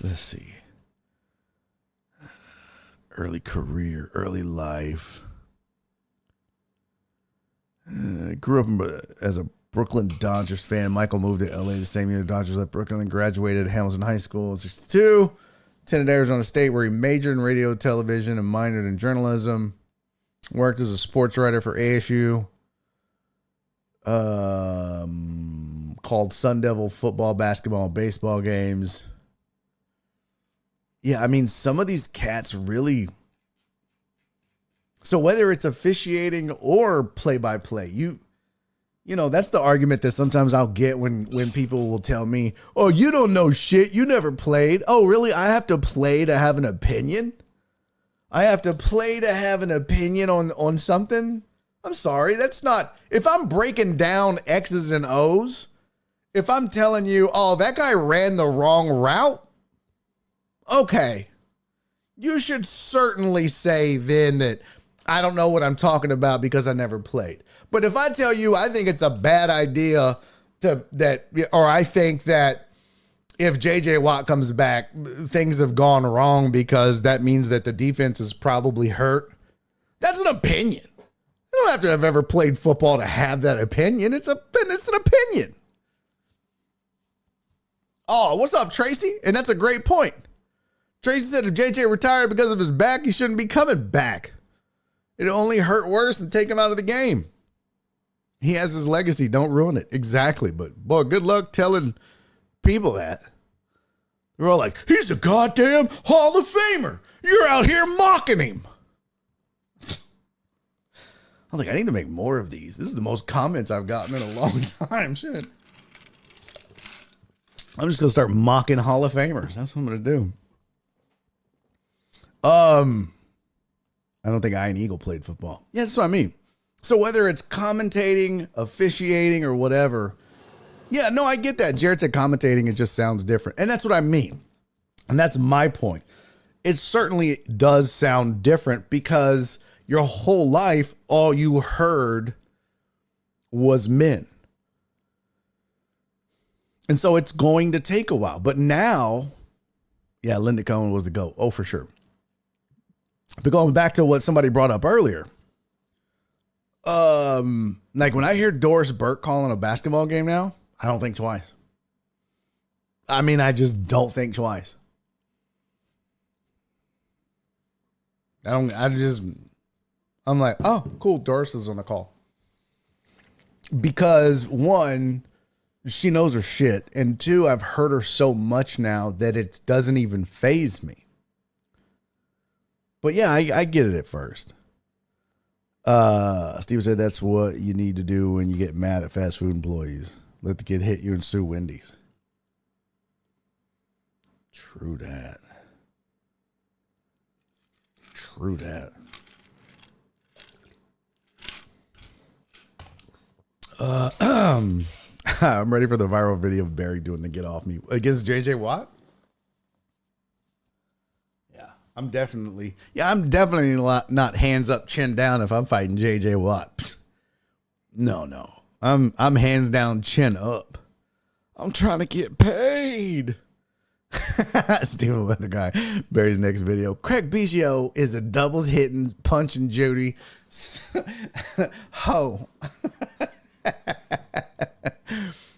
let's see. Early career, early life. Grew up as a Brooklyn Dodgers fan. Michael moved to LA the same year the Dodgers left Brooklyn and graduated at Hamilton High School in 1962. Attended Arizona State where he majored in radio, television, and minored in journalism. Worked as a sports writer for ASU. Called Sun Devil football, basketball, and baseball games. Yeah, I mean, some of these cats really... So whether it's officiating or play-by-play, you know, that's the argument that sometimes I'll get when people will tell me, oh, you don't know shit, you never played. Oh, really? I have to play to have an opinion? I have to play to have an opinion on something? I'm sorry, that's not... If I'm breaking down X's and O's, if I'm telling you, oh, that guy ran the wrong route, okay, you should certainly say then that I don't know what I'm talking about because I never played. But if I tell you I think it's a bad idea or I think that if JJ Watt comes back, things have gone wrong because that means that the defense is probably hurt, that's an opinion. You don't have to have ever played football to have that opinion. It's an opinion. Oh, what's up, Tracy? And that's a great point. Tracy said if JJ retired because of his back, he shouldn't be coming back. It'll only hurt worse and take him out of the game. He has his legacy. Don't ruin it. Exactly. But, boy, good luck telling people that. They're all like, he's a goddamn Hall of Famer. You're out here mocking him. I was like, I need to make more of these. This is the most comments I've gotten in a long time. Shit. I'm just going to start mocking Hall of Famers. That's what I'm going to do. I don't think Ian Eagle played football. Yeah, that's what I mean. So whether it's commentating, officiating, or whatever, yeah, no, I get that. Jared said commentating, it just sounds different. And that's what I mean. And that's my point. It certainly does sound different because your whole life, all you heard was men. And so it's going to take a while. But now, yeah, Linda Cohen was the GOAT. Oh, for sure. But going back to what somebody brought up earlier, like when I hear Doris Burke calling a basketball game now, I don't think twice. I mean, I just don't think twice. I'm like, oh, cool, Doris is on the call. Because one, she knows her shit. And two, I've heard her so much now that it doesn't even faze me. But yeah, I get it at first. Steve said that's what you need to do when you get mad at fast food employees. Let the kid hit you and sue Wendy's. True that. True that. I'm ready for the viral video of Barry doing the get off me against JJ Watt. I'm definitely not hands up, chin down if I'm fighting JJ Watt. No. I'm hands down, chin up. I'm trying to get paid. Steven Weather Guy. Barry's next video. Craig Biggio is a doubles hitting, punching Judy. Ho.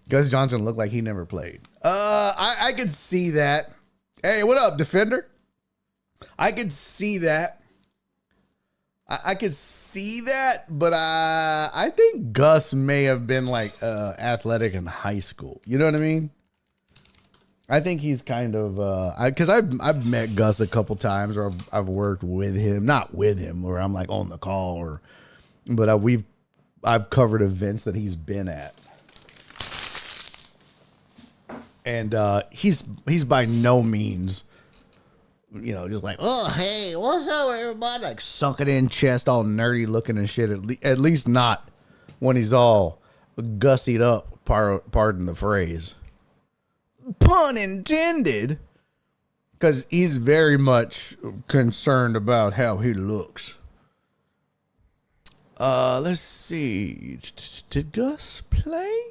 Gus Johnson looked like he never played. I could see that. Hey, what up, Defender? I could see that. I could see that, but I think Gus may have been like athletic in high school. You know what I mean? I think he's kind of because I've met Gus a couple times, or I've worked with him, not with him, where I'm like on the call, but we've I've covered events that he's been at. And he's by no means, just like, oh, hey, what's up, everybody? Like sunken in chest, all nerdy looking and shit. At least not when he's all gussied up, pardon the phrase. Pun intended. Because he's very much concerned about how he looks. Let's see. Did Gus play?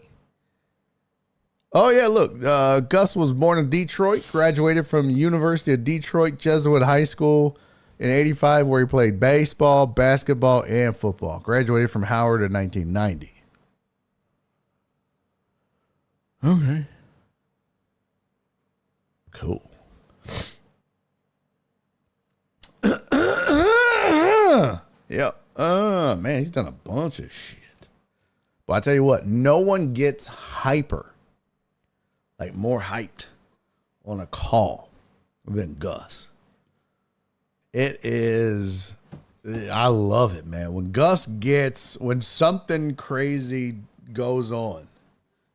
Oh, yeah, look. Gus was born in Detroit, graduated from University of Detroit Jesuit High School in 85, where he played baseball, basketball, and football. Graduated from Howard in 1990. Okay. Cool. Yeah. Man, he's done a bunch of shit. But I tell you what, no one gets hyper, like more hyped on a call than Gus. It is, I love it, man. When something crazy goes on,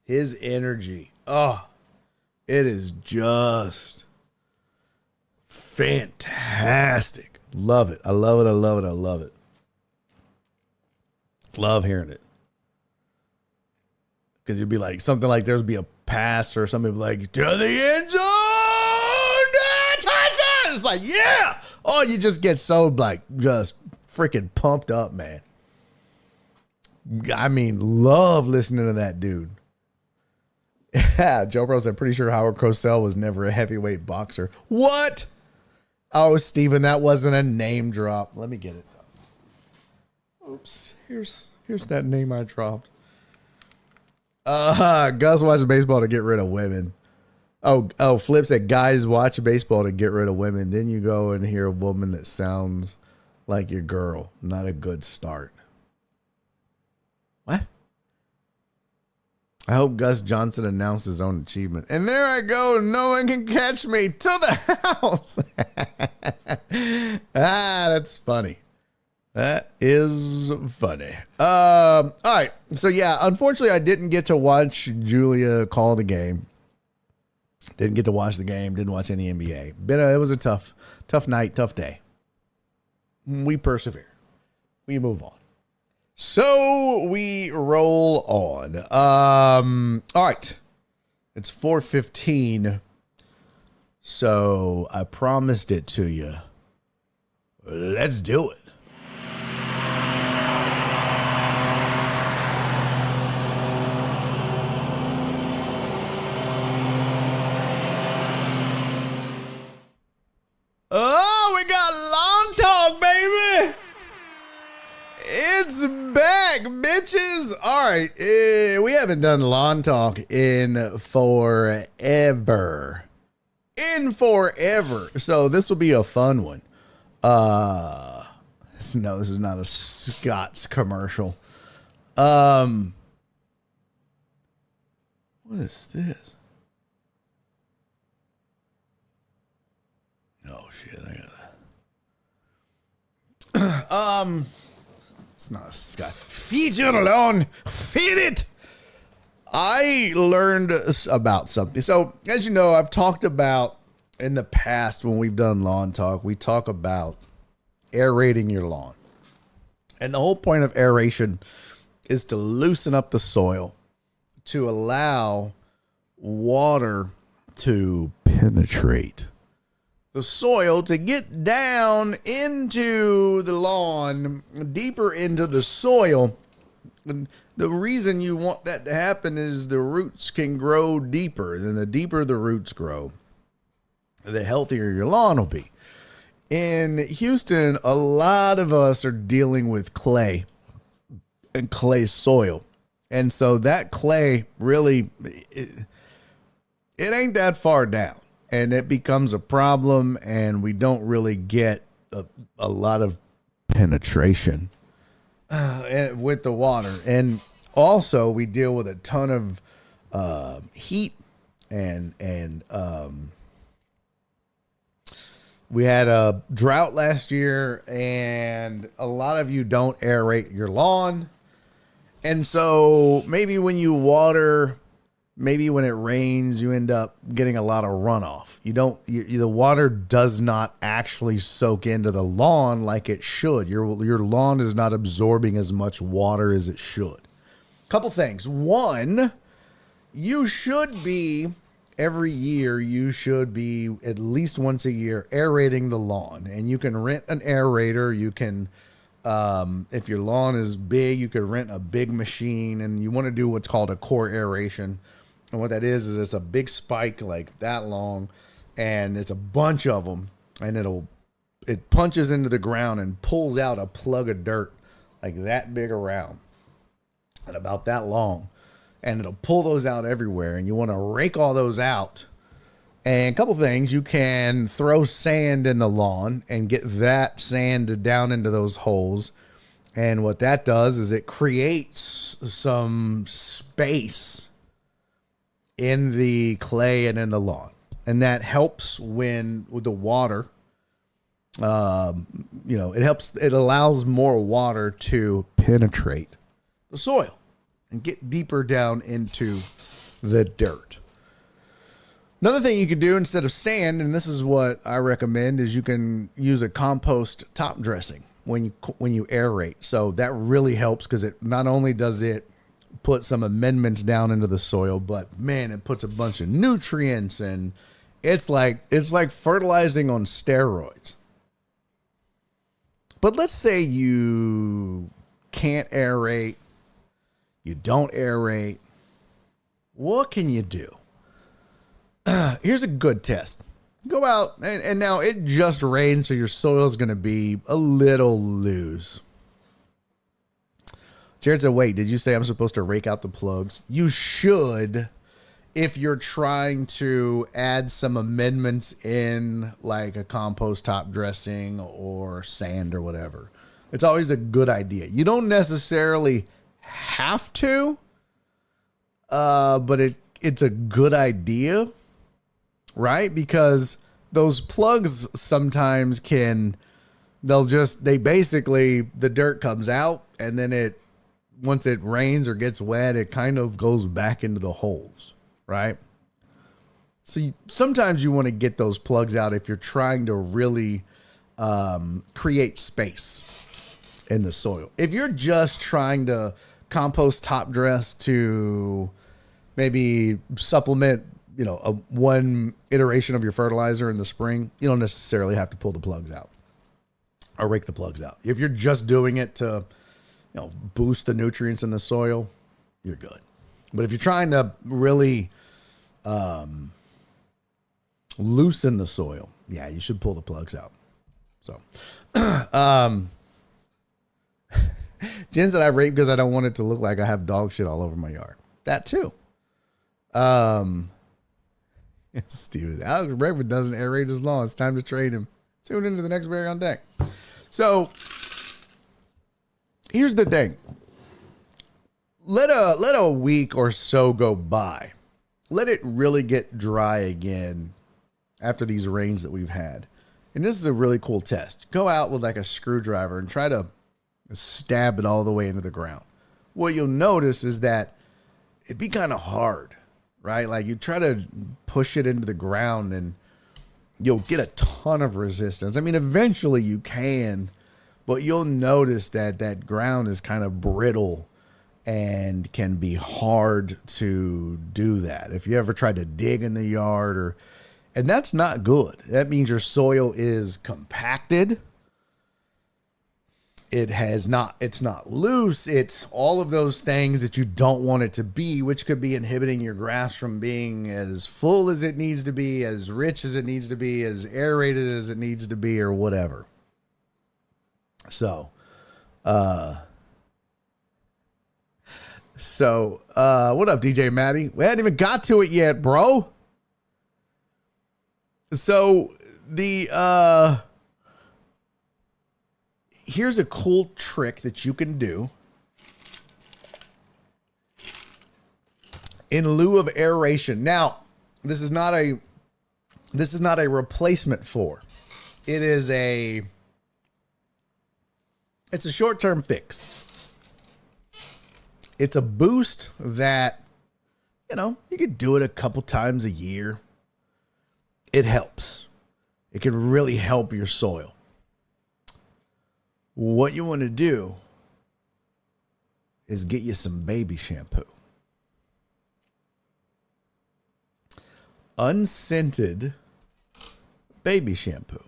his energy, it is just fantastic. Love it. I love it. I love it. I love it. Love hearing it. Because you'd be like, something like there'd be a pass or something like, to the end zone. Touchdown! It's like, yeah. Oh, you just get so like, just freaking pumped up, man. I mean, love listening to that dude. Yeah, Joe Bro said, pretty sure Howard Cosell was never a heavyweight boxer. What? Oh, Steven, that wasn't a name drop. Let me get it. Oops. Here's that name I dropped. Gus watches baseball to get rid of women. Oh, Flip said, guys watch baseball to get rid of women. Then you go and hear a woman that sounds like your girl. Not a good start. What? I hope Gus Johnson announced his own achievement. And there I go. No one can catch me to the house. That's funny. That is funny. All right. So, yeah, unfortunately, I didn't get to watch Julia call the game. Didn't get to watch the game. Didn't watch any NBA. It was a tough night, tough day. We persevere. We move on. So we roll on. All right. It's 4:15. So I promised it to you. Let's do it. Oh, we got Long Talk, baby. It's back, bitches. All right. We haven't done Lawn Talk in forever. So this will be a fun one. No, this is not a Scott's commercial. What is this? Oh shit, I gotta. It's not a Scott. Feed it alone. Feed it. I learned about something. So, as you know, I've talked about in the past when we've done lawn talk, we talk about aerating your lawn. And the whole point of aeration is to loosen up the soil to allow water to penetrate the soil, to get down into the lawn, deeper into the soil. And the reason you want that to happen is the roots can grow deeper. Then the deeper the roots grow, the healthier your lawn will be. In Houston, a lot of us are dealing with clay and clay soil. And so that clay really, it ain't that far down. And it becomes a problem, and we don't really get a lot of penetration with the water. And also, we deal with a ton of heat, and we had a drought last year, and a lot of you don't aerate your lawn. And so maybe when you water, maybe when it rains, you end up getting a lot of runoff. The water does not actually soak into the lawn like it should. Your lawn is not absorbing as much water as it should. Couple things. One, you should be every year, you should be at least once a year aerating the lawn, and you can rent an aerator. You can, if your lawn is big, you could rent a big machine, and you want to do what's called a core aeration. And what that is it's a big spike like that long, and it's a bunch of them, and it punches into the ground and pulls out a plug of dirt like that big around and about that long. And it'll pull those out everywhere, and you want to rake all those out. And a couple things, you can throw sand in the lawn and get that sand down into those holes. And what that does is it creates some space in the clay and in the lawn. And that helps with the water, it allows more water to penetrate the soil and get deeper down into the dirt. Another thing you can do instead of sand, and this is what I recommend, is you can use a compost top dressing when you aerate. So that really helps because it not only does it put some amendments down into the soil, but man, it puts a bunch of nutrients, and it's like fertilizing on steroids. But let's say you can't aerate. You don't aerate. What can you do? Here's a good test. Go out, and now it just rained, so your soil is going to be a little loose. Jared said, wait, did you say I'm supposed to rake out the plugs? You should, if you're trying to add some amendments in, like a compost top dressing or sand or whatever. It's always a good idea. You don't necessarily have to, but it's a good idea, right? Because those plugs sometimes the dirt comes out, and then once it rains or gets wet, it kind of goes back into the holes, right? So sometimes you want to get those plugs out if you're trying to really create space in the soil. If you're just trying to compost top dress to maybe supplement, one iteration of your fertilizer in the spring, you don't necessarily have to pull the plugs out or rake the plugs out. If you're just doing it to, boost the nutrients in the soil, you're good. But if you're trying to really loosen the soil, yeah, you should pull the plugs out. So, Jen said I rape because I don't want it to look like I have dog shit all over my yard. That too. Steven, Alex Bregman doesn't aerate his lawn. It's time to trade him. Tune into the next Barry on Deck. So here's the thing. Let a week or so go by. Let it really get dry again after these rains that we've had. And this is a really cool test. Go out with like a screwdriver and try to stab it all the way into the ground. What you'll notice is that it'd be kind of hard, right? Like you try to push it into the ground and you'll get a ton of resistance. I mean, eventually you can, but you'll notice that that ground is kind of brittle and can be hard to do that. If you ever tried to dig in the yard and that's not good. That means your soil is compacted. It's not loose. It's all of those things that you don't want it to be, which could be inhibiting your grass from being as full as it needs to be, as rich as it needs to be, as aerated as it needs to be, or whatever. So, what up, DJ Matty? We hadn't even got to it yet, bro. So here's a cool trick that you can do in lieu of aeration. Now, this is not a replacement for. It's a short-term fix. It's a boost that, you could do it a couple times a year. It helps. It can really help your soil. What you want to do is get you some baby shampoo. Unscented baby shampoo.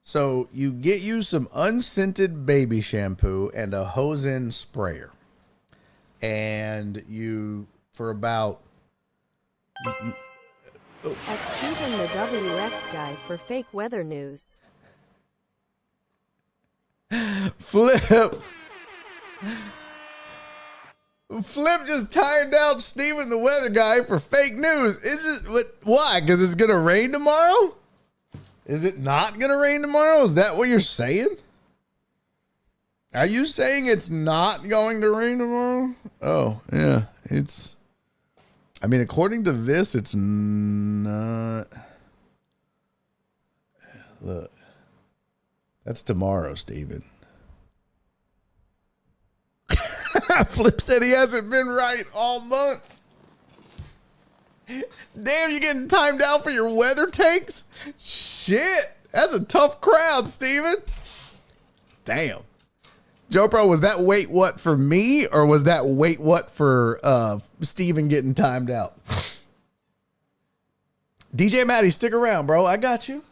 So you get you some unscented baby shampoo and a hose-in sprayer. And you, for about... At Steven the WX guy for fake weather news. Flip just tired out Steven the weather guy for fake news. Is it why? Because it's gonna rain tomorrow? Is it not gonna rain tomorrow? Is that what you're saying? Are you saying it's not going to rain tomorrow? Oh, yeah. According to this, it's not. Look. That's tomorrow, Steven. Flip said he hasn't been right all month. Damn, you getting timed out for your weather takes? Shit, that's a tough crowd, Steven. Damn. Joe Pro, was that wait what for me, or was that wait what for Steven getting timed out? DJ Matty, stick around, bro. I got you.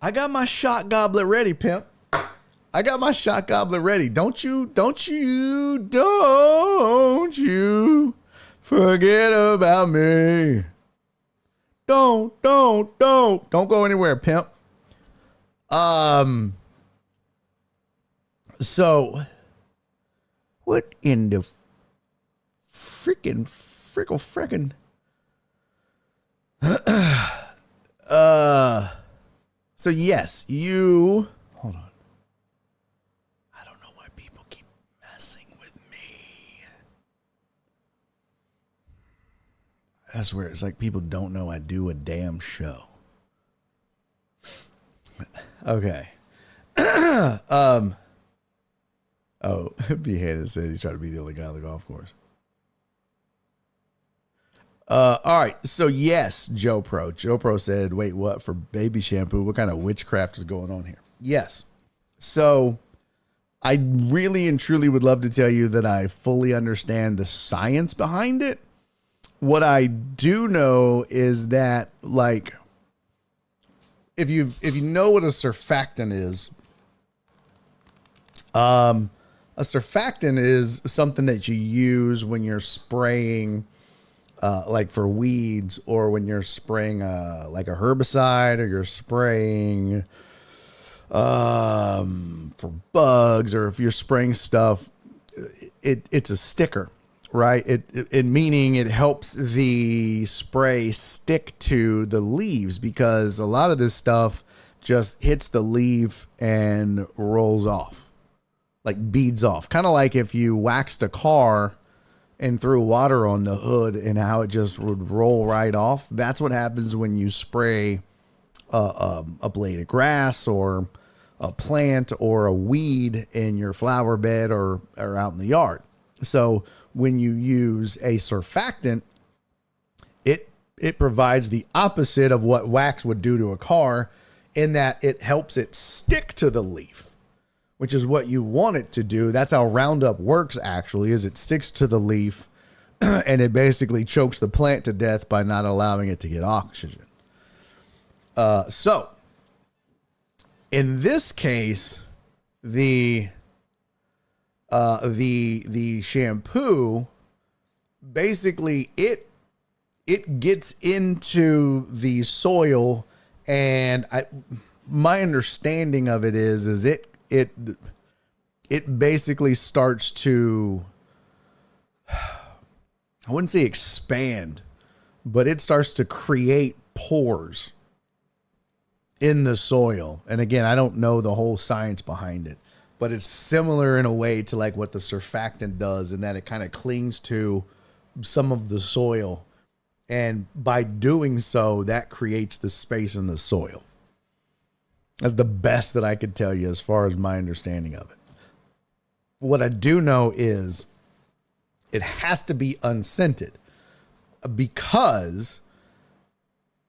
I got my shot goblet ready, pimp. I got my shot goblet ready. Don't you forget about me. Don't go anywhere, pimp. So what in the frickin' so yes, you hold on. I don't know why people keep messing with me. I swear, it's like people don't know I do a damn show. Okay. Oh, Behanna said he's trying to be the only guy on the golf course. All right. So yes, Joe Pro. Joe Pro said, wait, what for baby shampoo? What kind of witchcraft is going on here? Yes. So I really and truly would love to tell you that I fully understand the science behind it. What I do know is that, like, if you know what a surfactant is, a surfactant is something that you use when you're spraying, like for weeds, or when you're spraying like a herbicide, or you're spraying for bugs, or if you're spraying stuff, it's a sticker, right? It meaning it helps the spray stick to the leaves, because a lot of this stuff just hits the leaf and rolls off, like beads off. Kind of like if you waxed a car and threw water on the hood and how it just would roll right off. That's what happens when you spray a blade of grass or a plant or a weed in your flower bed or out in the yard. So when you use a surfactant, it provides the opposite of what wax would do to a car, in that it helps it stick to the leaf, which is what you want it to do. That's how Roundup works, actually, is it sticks to the leaf and it basically chokes the plant to death by not allowing it to get oxygen. So in this case, the shampoo, basically it gets into the soil, and my understanding of it is it basically starts to, I wouldn't say expand, but it starts to create pores in the soil. And again, I don't know the whole science behind it, but it's similar in a way to like what the surfactant does, in that it kind of clings to some of the soil. And by doing so, that creates the space in the soil. That's the best that I could tell you as far as my understanding of it. What I do know is it has to be unscented, because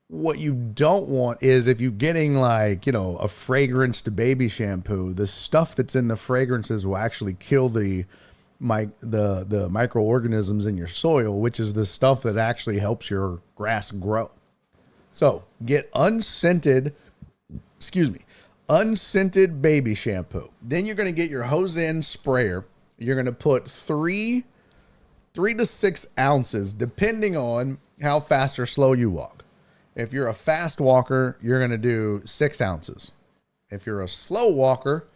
what you don't want is if you're getting like, a fragrance to baby shampoo, the stuff that's in the fragrances will actually kill the microorganisms in your soil, which is the stuff that actually helps your grass grow. So get unscented baby shampoo. Then you're going to get your hose end sprayer. You're going to put 3 to 6 ounces, depending on how fast or slow you walk. If you're a fast walker, you're going to do 6 ounces. If you're a slow walker,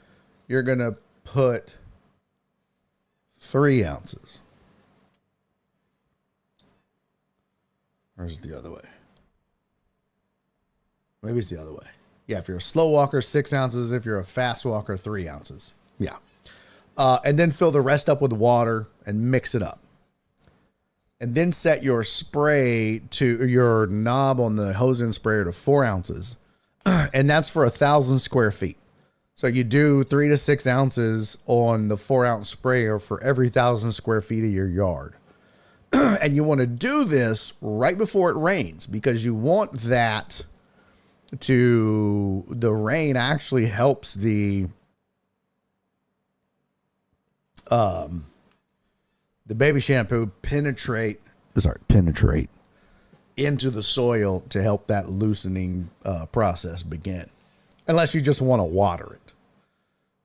you're going to put 3 ounces. Or is it the other way? Maybe it's the other way. Yeah, if you're a slow walker, 6 ounces. If you're a fast walker, 3 ounces. Yeah. And then fill the rest up with water and mix it up. And then set your spray to your knob on the hose end sprayer to 4 ounces. And that's for 1,000 square feet. So you do 3 to 6 ounces on the 4 ounce sprayer for every 1,000 square feet of your yard. And you want to do this right before it rains, because you want the rain actually helps the baby shampoo penetrate into the soil to help that loosening process begin. Unless you just want to water it.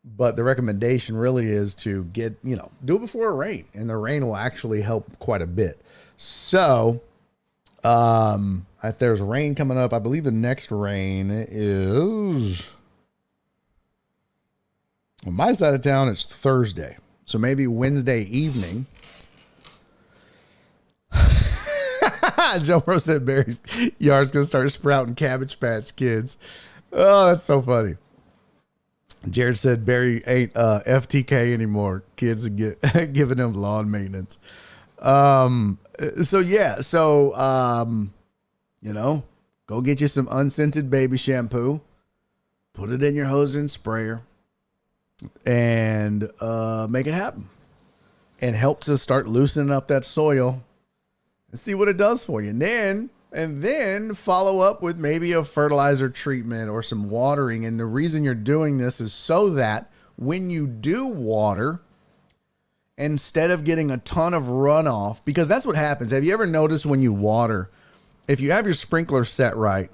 But the recommendation really is to do it before it rain, and the rain will actually help quite a bit. So, if there's rain coming up, I believe the next rain is on my side of town. It's Thursday. So maybe Wednesday evening. Joe Bro said Barry's yard's going to start sprouting Cabbage Patch Kids. Oh, that's so funny. Jared said Barry ain't FTK anymore. Kids are giving him lawn maintenance. Go get you some unscented baby shampoo. Put it in your hose and sprayer. And make it happen. And help to start loosening up that soil. And see what it does for you. And then follow up with maybe a fertilizer treatment or some watering. And the reason you're doing this is so that when you do water, instead of getting a ton of runoff, because that's what happens. Have you ever noticed when you water, if you have your sprinkler set right,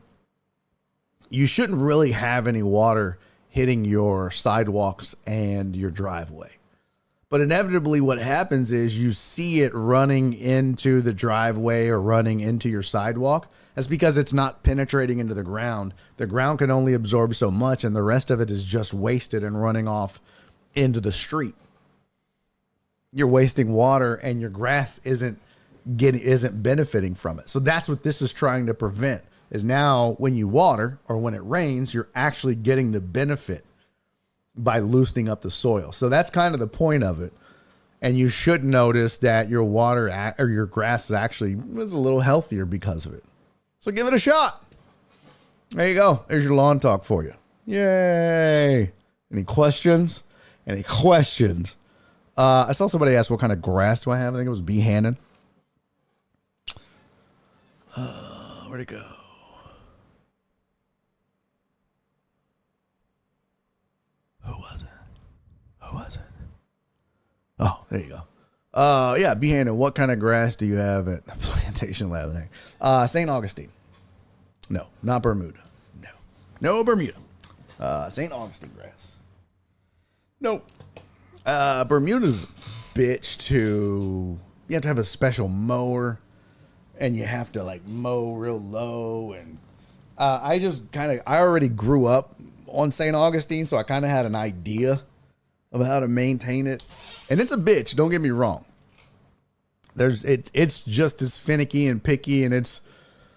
you shouldn't really have any water hitting your sidewalks and your driveway. But inevitably what happens is you see it running into the driveway or running into your sidewalk. That's because it's not penetrating into the ground. The ground can only absorb so much, and the rest of it is just wasted and running off into the street. You're wasting water, and your grass isn't benefiting from it. So that's what this is trying to prevent, is now when you water or when it rains, you're actually getting the benefit by loosening up the soil. So that's kind of the point of it. And you should notice that your water or your grass is a little healthier because of it. So give it a shot. There you go. There's your lawn talk for you. Yay. Any questions? I saw somebody ask what kind of grass do I have. I think it was B. Hannon. Where'd it go? Who was it? Oh, there you go. Yeah, B. Hannon, what kind of grass do you have at Plantation Lab? St. Augustine. No, not Bermuda. No Bermuda. St. Augustine grass. Nope. Bermuda's bitch to, you have to have a special mower, and you have to mow real low. And I already grew up on St. Augustine, so I kind of had an idea of how to maintain it. And it's a bitch, don't get me wrong. It's just as finicky and picky, and it's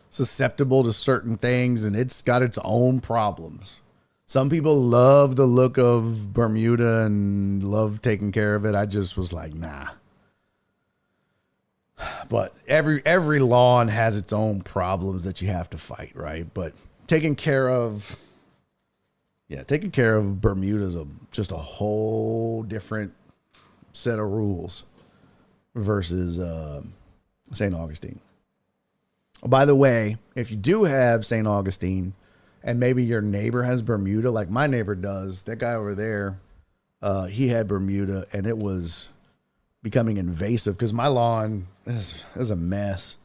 susceptible to certain things, and it's got its own problems. Some people love the look of Bermuda and love taking care of it. I just was like, nah. But every lawn has its own problems that you have to fight, right? But taking care of Bermuda is just a whole different set of rules. versus St. Augustine. By the way, if you do have St. Augustine and maybe your neighbor has Bermuda, like my neighbor does, that guy over there, he had Bermuda and it was becoming invasive because my lawn is a mess.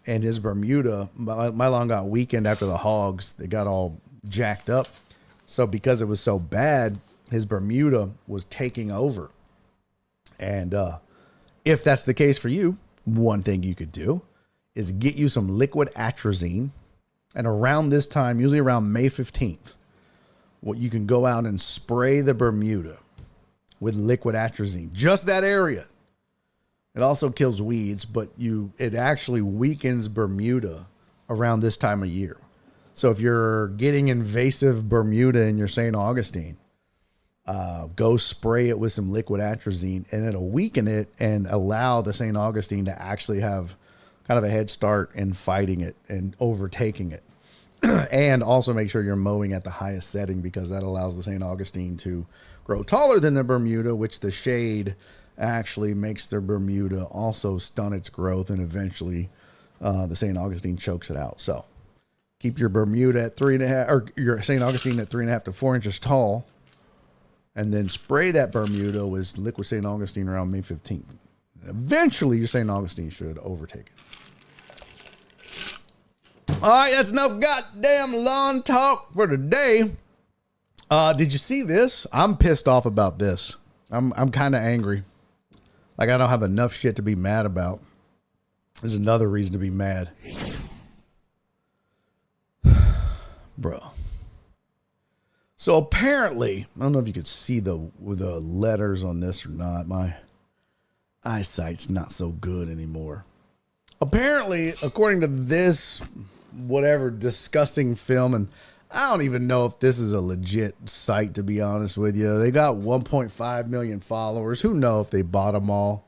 And his Bermuda, my lawn got weakened after the hogs. They got all jacked up. So because it was so bad, his Bermuda was taking over. And if that's the case for you, one thing you could do is get you some liquid atrazine. And around this time, usually around May 15th, what you can go out and spray the Bermuda with liquid atrazine. Just that area. It also kills weeds, but it actually weakens Bermuda around this time of year. So if you're getting invasive Bermuda in your St. Augustine, go spray it with some liquid atrazine and it'll weaken it and allow the St. Augustine to actually have kind of a head start in fighting it and overtaking it. And also make sure you're mowing at the highest setting because that allows the St. Augustine to grow taller than the Bermuda, which the shade actually makes their Bermuda also stunt its growth, and eventually the St. Augustine chokes it out. So keep your Bermuda at 3.5, or your St. Augustine at 3.5 to 4 inches tall, and then spray that Bermuda with liquid St. Augustine around May 15th. Eventually your St. Augustine should overtake it. All right, that's enough goddamn lawn talk for today. Did you see this? I'm pissed off about this. I'm kind of angry. Like, I don't have enough shit to be mad about. There's another reason to be mad. Bro. So apparently, I don't know if you could see the letters on this or not. My eyesight's not so good anymore. Apparently, according to this, whatever, disgusting film, and I don't even know if this is a legit site, to be honest with you. They got 1.5 million followers. Who knows if they bought them all?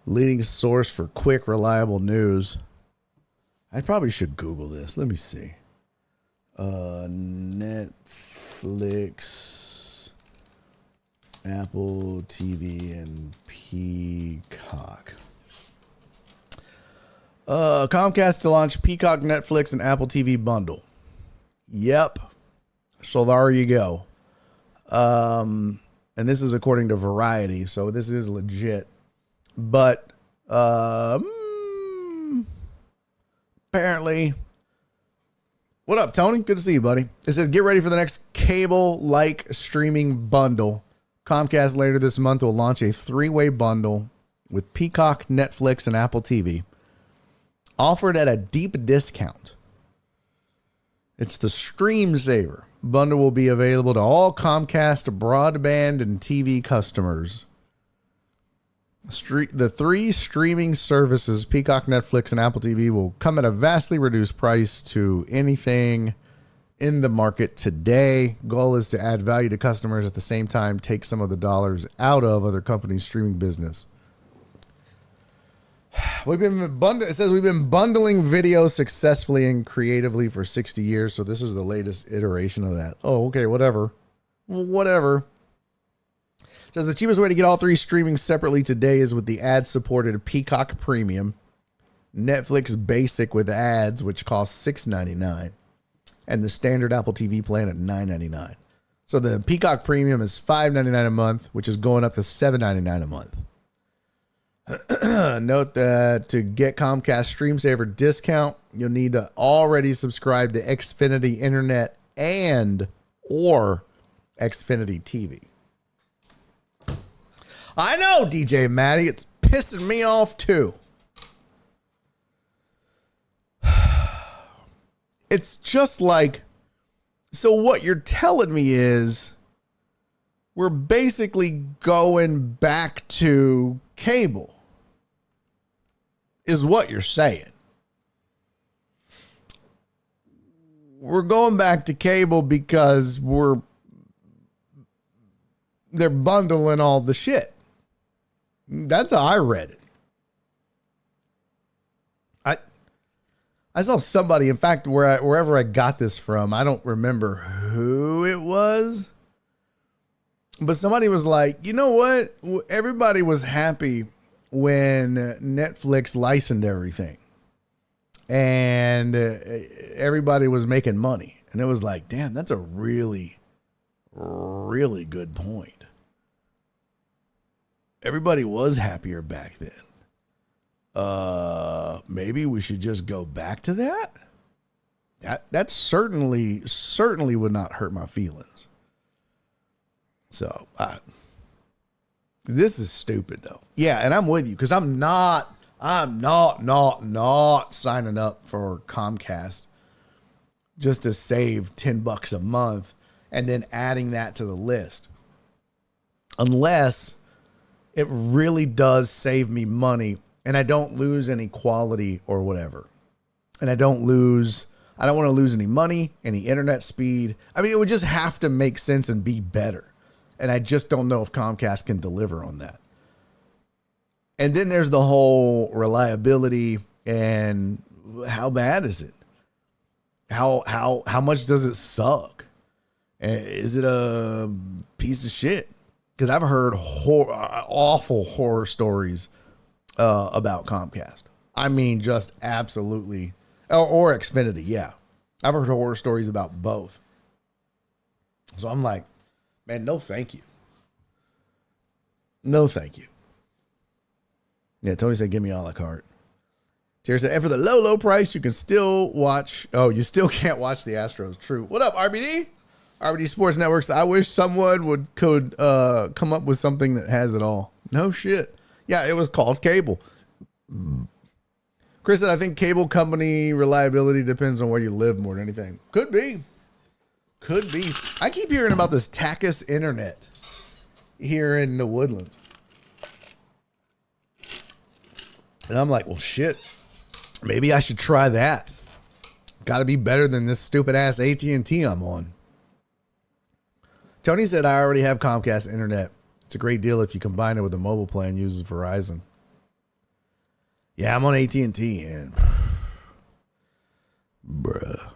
Leading source for quick, reliable news. I probably should Google this. Let me see. Netflix, Apple TV, and Peacock. Comcast to launch Peacock, Netflix, and Apple TV bundle. Yep. So there you go. And this is according to Variety, so this is legit. But apparently, what up, Tony? Good to see you, buddy. It says, get ready for the next cable-like streaming bundle. Comcast later this month will launch a 3-way bundle with Peacock, Netflix, and Apple TV, offered at a deep discount. It's the Stream Saver. Bundle will be available to all Comcast broadband and TV customers. The 3 streaming services, Peacock, Netflix, and Apple TV, will come at a vastly reduced price to anything in the market today. Goal is to add value to customers at the same time, take some of the dollars out of other companies' streaming business. It says we've been bundling video successfully and creatively for 60 years. So this is the latest iteration of that. Oh, okay. Whatever. It says the cheapest way to get all 3 streaming separately today is with the ad-supported Peacock Premium, Netflix Basic with ads, which costs $6.99, and the standard Apple TV plan at $9.99. So the Peacock Premium is $5.99 a month, which is going up to $7.99 a month. Note that to get Comcast Stream Saver discount, you'll need to already subscribe to Xfinity Internet and or Xfinity TV. I know, DJ Matty, it's pissing me off too. It's just like, so what you're telling me is we're basically going back to cable, is what you're saying. We're going back to cable because they're bundling all the shit. That's how I read it. I saw somebody, in fact, wherever I got this from, I don't remember who it was, but somebody was like, you know what? Everybody was happy when Netflix licensed everything and everybody was making money. And it was like, damn, that's a really, really good point. Everybody was happier back then. Maybe we should just go back to that. That certainly would not hurt my feelings. So, this is stupid though. Yeah, and I'm with you because I'm not signing up for Comcast just to save $10 a month and then adding that to the list. Unless it really does save me money and I don't lose any quality or whatever. And I don't want to lose any money, any internet speed. I mean, it would just have to make sense and be better. And I just don't know if Comcast can deliver on that. And then there's the whole reliability and how bad is it? How much does it suck? Is it a piece of shit? Because I've heard awful horror stories about Comcast. I mean, just absolutely. Or Xfinity, yeah. I've heard horror stories about both. So I'm like, man, no thank you. No thank you. Yeah, Tony said, give me a la carte. Terry said, and for the low price, you can still watch. Oh, you still can't watch the Astros. True. What up, RBD? RBD Sports Networks. I wish someone could come up with something that has it all. No shit. Yeah, it was called cable. Chris said, I think cable company reliability depends on where you live more than anything. Could be. Could be. I keep hearing about this Tachus internet here in the Woodlands. And I'm like, well, shit. Maybe I should try that. Got to be better than this stupid ass AT&T I'm on. Tony said, I already have Comcast internet. It's a great deal if you combine it with a mobile plan uses Verizon. Yeah, I'm on AT&T and bruh.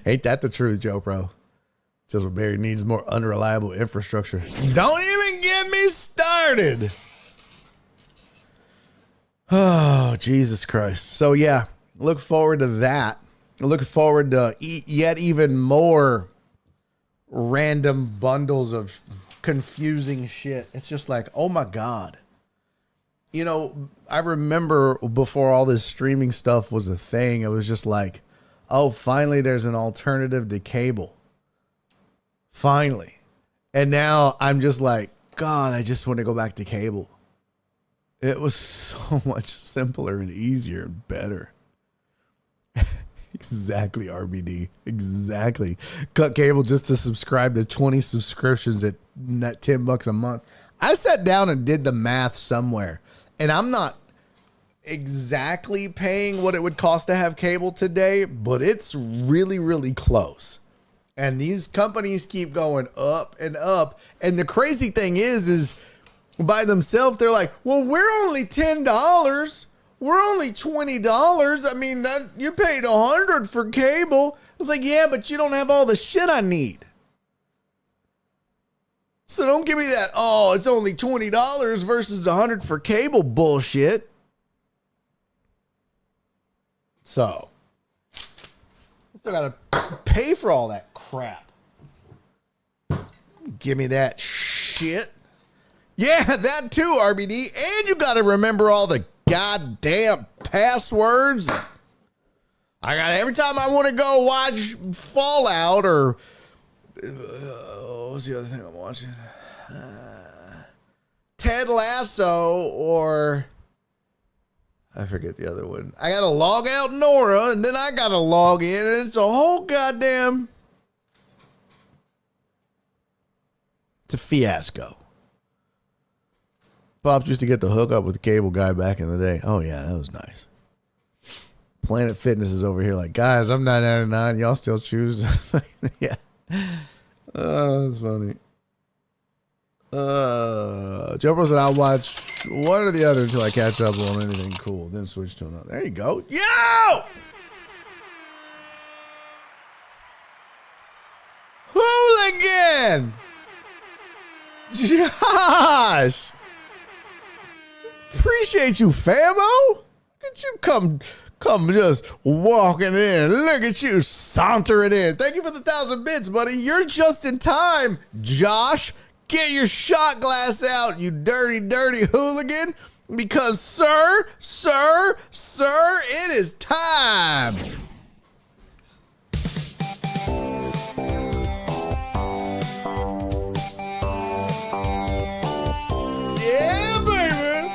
Ain't that the truth, Joe Pro? Just what Barry needs more unreliable infrastructure. Don't even get me started. Oh, Jesus Christ. So yeah, look forward to that. Look forward to yet even more random bundles of confusing shit. It's just like, oh my God. You know, I remember before all this streaming stuff was a thing, it was just like, oh, finally there's an alternative to cable. Finally. And now I'm just like, God, I just want to go back to cable. It was so much simpler and easier and better. Exactly, RBD. Exactly. Cut cable just to subscribe to 20 subscriptions at $10 a month. I sat down and did the math somewhere, and I'm not exactly paying what it would cost to have cable today, but it's really, really close. And these companies keep going up and up. And the crazy thing is by themselves, they're like, well, we're only $10. We're only $20. I mean, that you paid $100 for cable. It's like, yeah, but you don't have all the shit I need. So don't give me that, oh, it's only $20 versus $100 for cable bullshit. So, I still got to pay for all that crap. Give me that shit. Yeah, that too, RBD. And you got to remember all the goddamn passwords. I got every time I want to go watch Fallout or what's the other thing I'm watching? Ted Lasso or I forget the other one. I got to log out Nora and then I got to log in and it's a whole goddamn, it's a fiasco. Pops used to get the hookup with the cable guy back in the day. Oh, yeah, that was nice. Planet Fitness is over here like, guys, I'm $9.99. Y'all still choose? Yeah. Oh, that's funny. Joe Bro said, I'll watch one or the other until I catch up on anything cool. Then switch to another. There you go. Yo! Hooligan! Josh. Appreciate you, famo. Look at you come just walking in. Look at you sauntering in. Thank you for the 1,000 bits, buddy. You're just in time, Josh. Get your shot glass out, you dirty, dirty hooligan. Because, sir, it is time. Yeah, baby.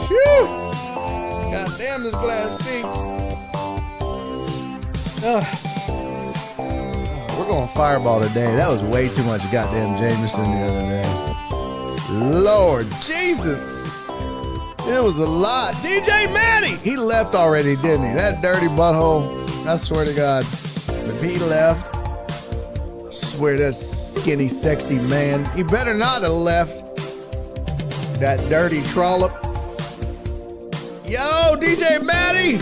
Phew. God damn, this glass stinks. We're going fireball today. That was way too much goddamn Jameson the other day. Lord Jesus. It was a lot. DJ Matty. He left already, didn't he? That dirty butthole. I swear to God. If he left, I swear that skinny, sexy man. He better not have left. That dirty trollop. Yo, DJ Matty.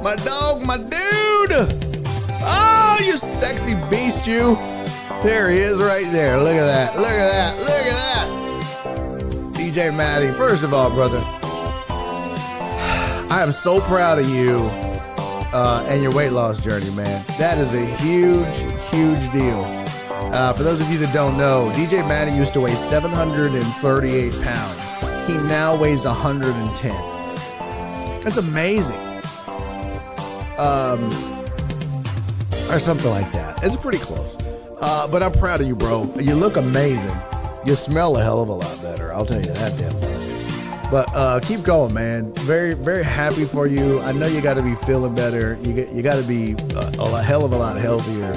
My dog, my dude. Oh, you sexy beast, you. There he is right there. Look at that. Look at that. Look at that. DJ Matty, first of all, brother, I am so proud of you and your weight loss journey, man. That is a huge, huge deal. For those of you that don't know, DJ Matty used to weigh 738 pounds. He now weighs 110. That's amazing. Or something like that. It's pretty close. But I'm proud of you, bro. You look amazing. You smell a hell of a lot better. I'll tell you that damn much. But keep going, man. Very, very happy for you. I know you got to be feeling better. You got to be a hell of a lot healthier.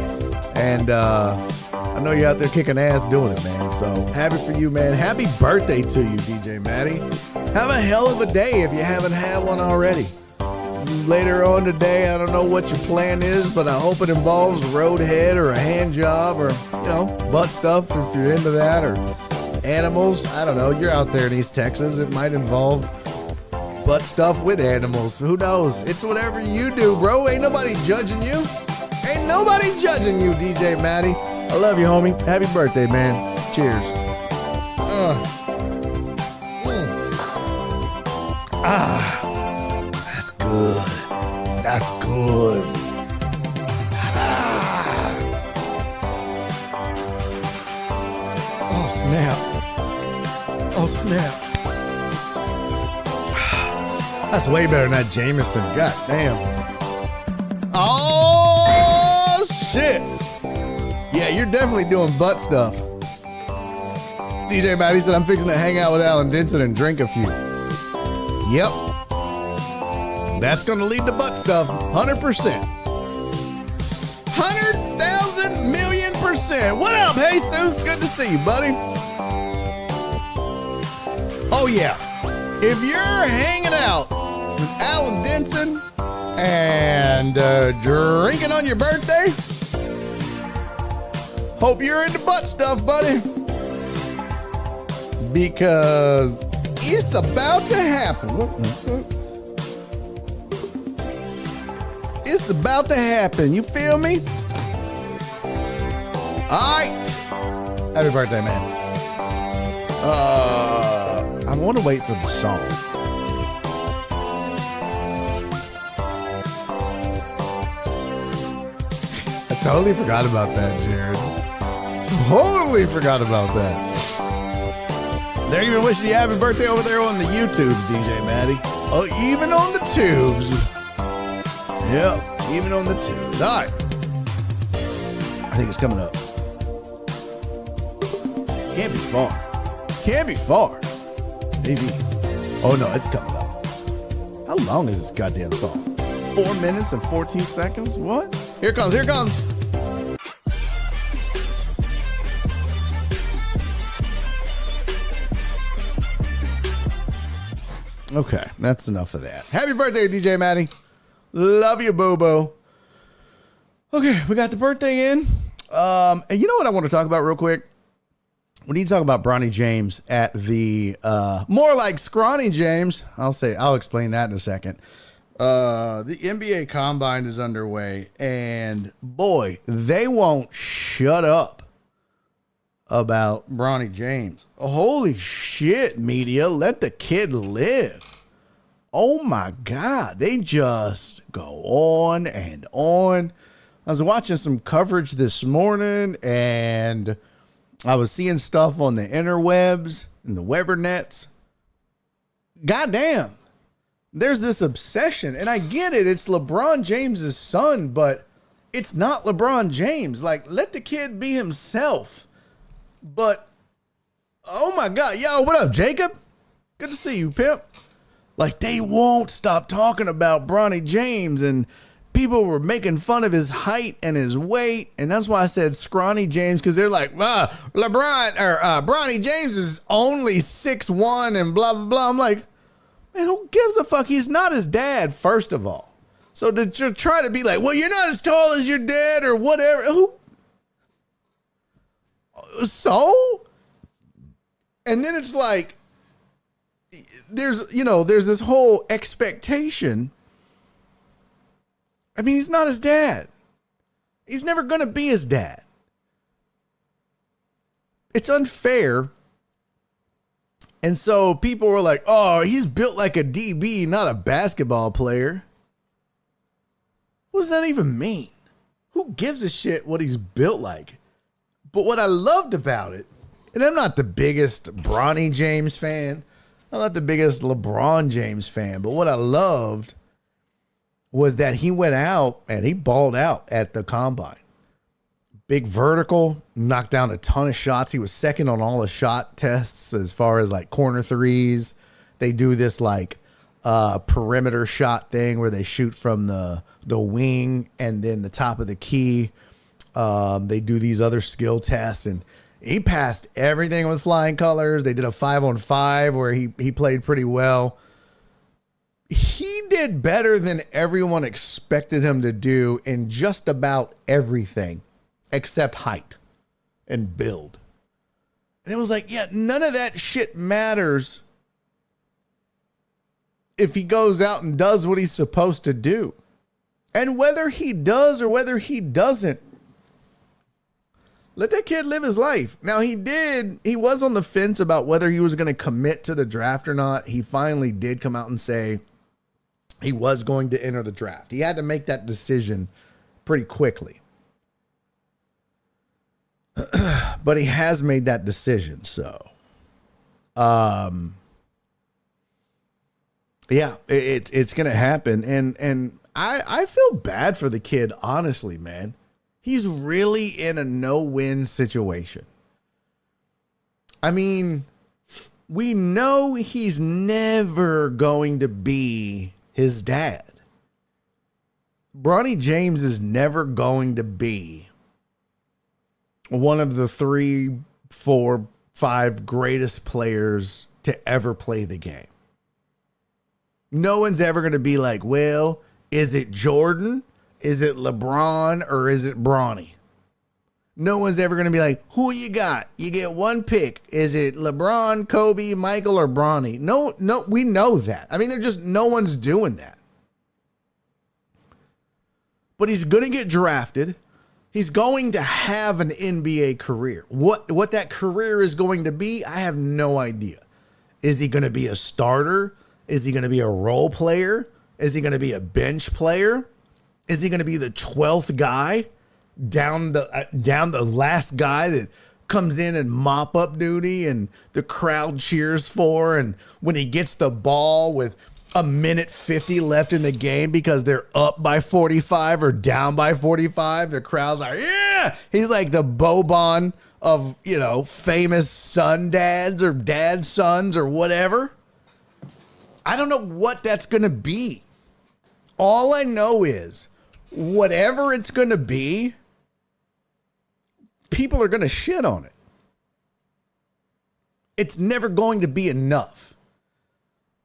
And I know you're out there kicking ass doing it, man. So happy for you, man. Happy birthday to you, DJ Matty. Have a hell of a day if you haven't had one already. Later on today, I don't know what your plan is, but I hope it involves a road head or a hand job or, butt stuff if you're into that, or animals. I don't know. You're out there in East Texas. It might involve butt stuff with animals. Who knows? It's whatever you do, bro. Ain't nobody judging you. Ain't nobody judging you, DJ Matty. I love you, homie. Happy birthday, man. Cheers. That's good. That's good. Oh, snap. Oh, snap. That's way better than that Jameson. God damn. Oh, shit. Yeah, you're definitely doing butt stuff. DJ Matty said, I'm fixing to hang out with Alan Denson and drink a few. Yep. That's going to lead to butt stuff. 100%. 100,000 million %. What up, Jesus? Good to see you, buddy. Oh, yeah. If you're hanging out with Alan Denson and drinking on your birthday, hope you're into butt stuff, buddy. Because it's about to happen. What the fuck? It's about to happen. You feel me? All right. Happy birthday, man. I want to wait for the song. I totally forgot about that, Jared. Totally forgot about that. They're even wishing you happy birthday over there on the YouTubes, DJ Matty. Oh, even on the tubes. Yep, even on the tubes. All right. I think it's coming up. Can't be far. Can't be far. Maybe. Oh, no, it's coming up. How long is this goddamn song? 4 minutes and 14 seconds? What? Here it comes, here it comes. Okay, that's enough of that. Happy birthday, DJ Matty. Love you, boo-boo. Okay, we got the birthday in. And you know what I want to talk about real quick? We need to talk about Bronny James at the, more like Scrawny James. I'll explain that in a second. The NBA Combine is underway, and boy, they won't shut up about Bronny James. Holy shit, media. Let the kid live. Oh my God. They just go on and on. I was watching some coverage this morning and I was seeing stuff on the interwebs and the Webernets. Goddamn. There's this obsession, and I get it. It's LeBron James's son, but it's not LeBron James. Like, let the kid be himself. But, oh my God. Yo, what up, Jacob? Good to see you, pimp. Like, they won't stop talking about Bronny James, and people were making fun of his height and his weight, and that's why I said scrawny James, because they're like, Bronny James is only 6'1" and blah, blah, blah. I'm like, man, who gives a fuck? He's not his dad, first of all. So to try to be like, well, you're not as tall as your dad or whatever. Who? So? And then it's like, there's this whole expectation. I mean, he's not his dad. He's never going to be his dad. It's unfair. And so people were like, oh, he's built like a DB, not a basketball player. What does that even mean? Who gives a shit what he's built like? But what I loved about it, and I'm not the biggest Bronny James fan. I'm not the biggest LeBron James fan. But what I loved was that he went out and he balled out at the combine. Big vertical, knocked down a ton of shots. He was second on all the shot tests as far as like corner threes. They do this like perimeter shot thing where they shoot from the wing and then the top of the key. They do these other skill tests, and he passed everything with flying colors. They did a 5-on-5 where he played pretty well. He did better than everyone expected him to do in just about everything except height and build. And it was like, yeah, none of that shit matters if he goes out and does what he's supposed to do. And whether he does or whether he doesn't, let that kid live his life. Now, he was on the fence about whether he was going to commit to the draft or not. He finally did come out and say he was going to enter the draft. He had to make that decision pretty quickly. But he has made that decision. So, yeah, it's going to happen. And I feel bad for the kid, honestly, man. He's really in a no-win situation. I mean, we know he's never going to be his dad. Bronny James is never going to be one of the 3, 4, 5 greatest players to ever play the game. No one's ever going to be like, well, is it Jordan? Is it LeBron or is it Bronny? No one's ever going to be like, who you got? You get one pick. Is it LeBron, Kobe, Michael, or Bronny? No, we know that. I mean, no one's doing that. But he's going to get drafted. He's going to have an NBA career. What that career is going to be, I have no idea. Is he going to be a starter? Is he going to be a role player? Is he going to be a bench player? Is he going to be the 12th guy down the last guy that comes in and mop up duty and the crowd cheers for? And when he gets the ball with 1:50 left in the game because they're up by 45 or down by 45, the crowd's like, yeah, he's like the Boban of, famous son dads or dad sons or whatever. I don't know what that's going to be. All I know is whatever it's going to be, people are going to shit on it. It's never going to be enough.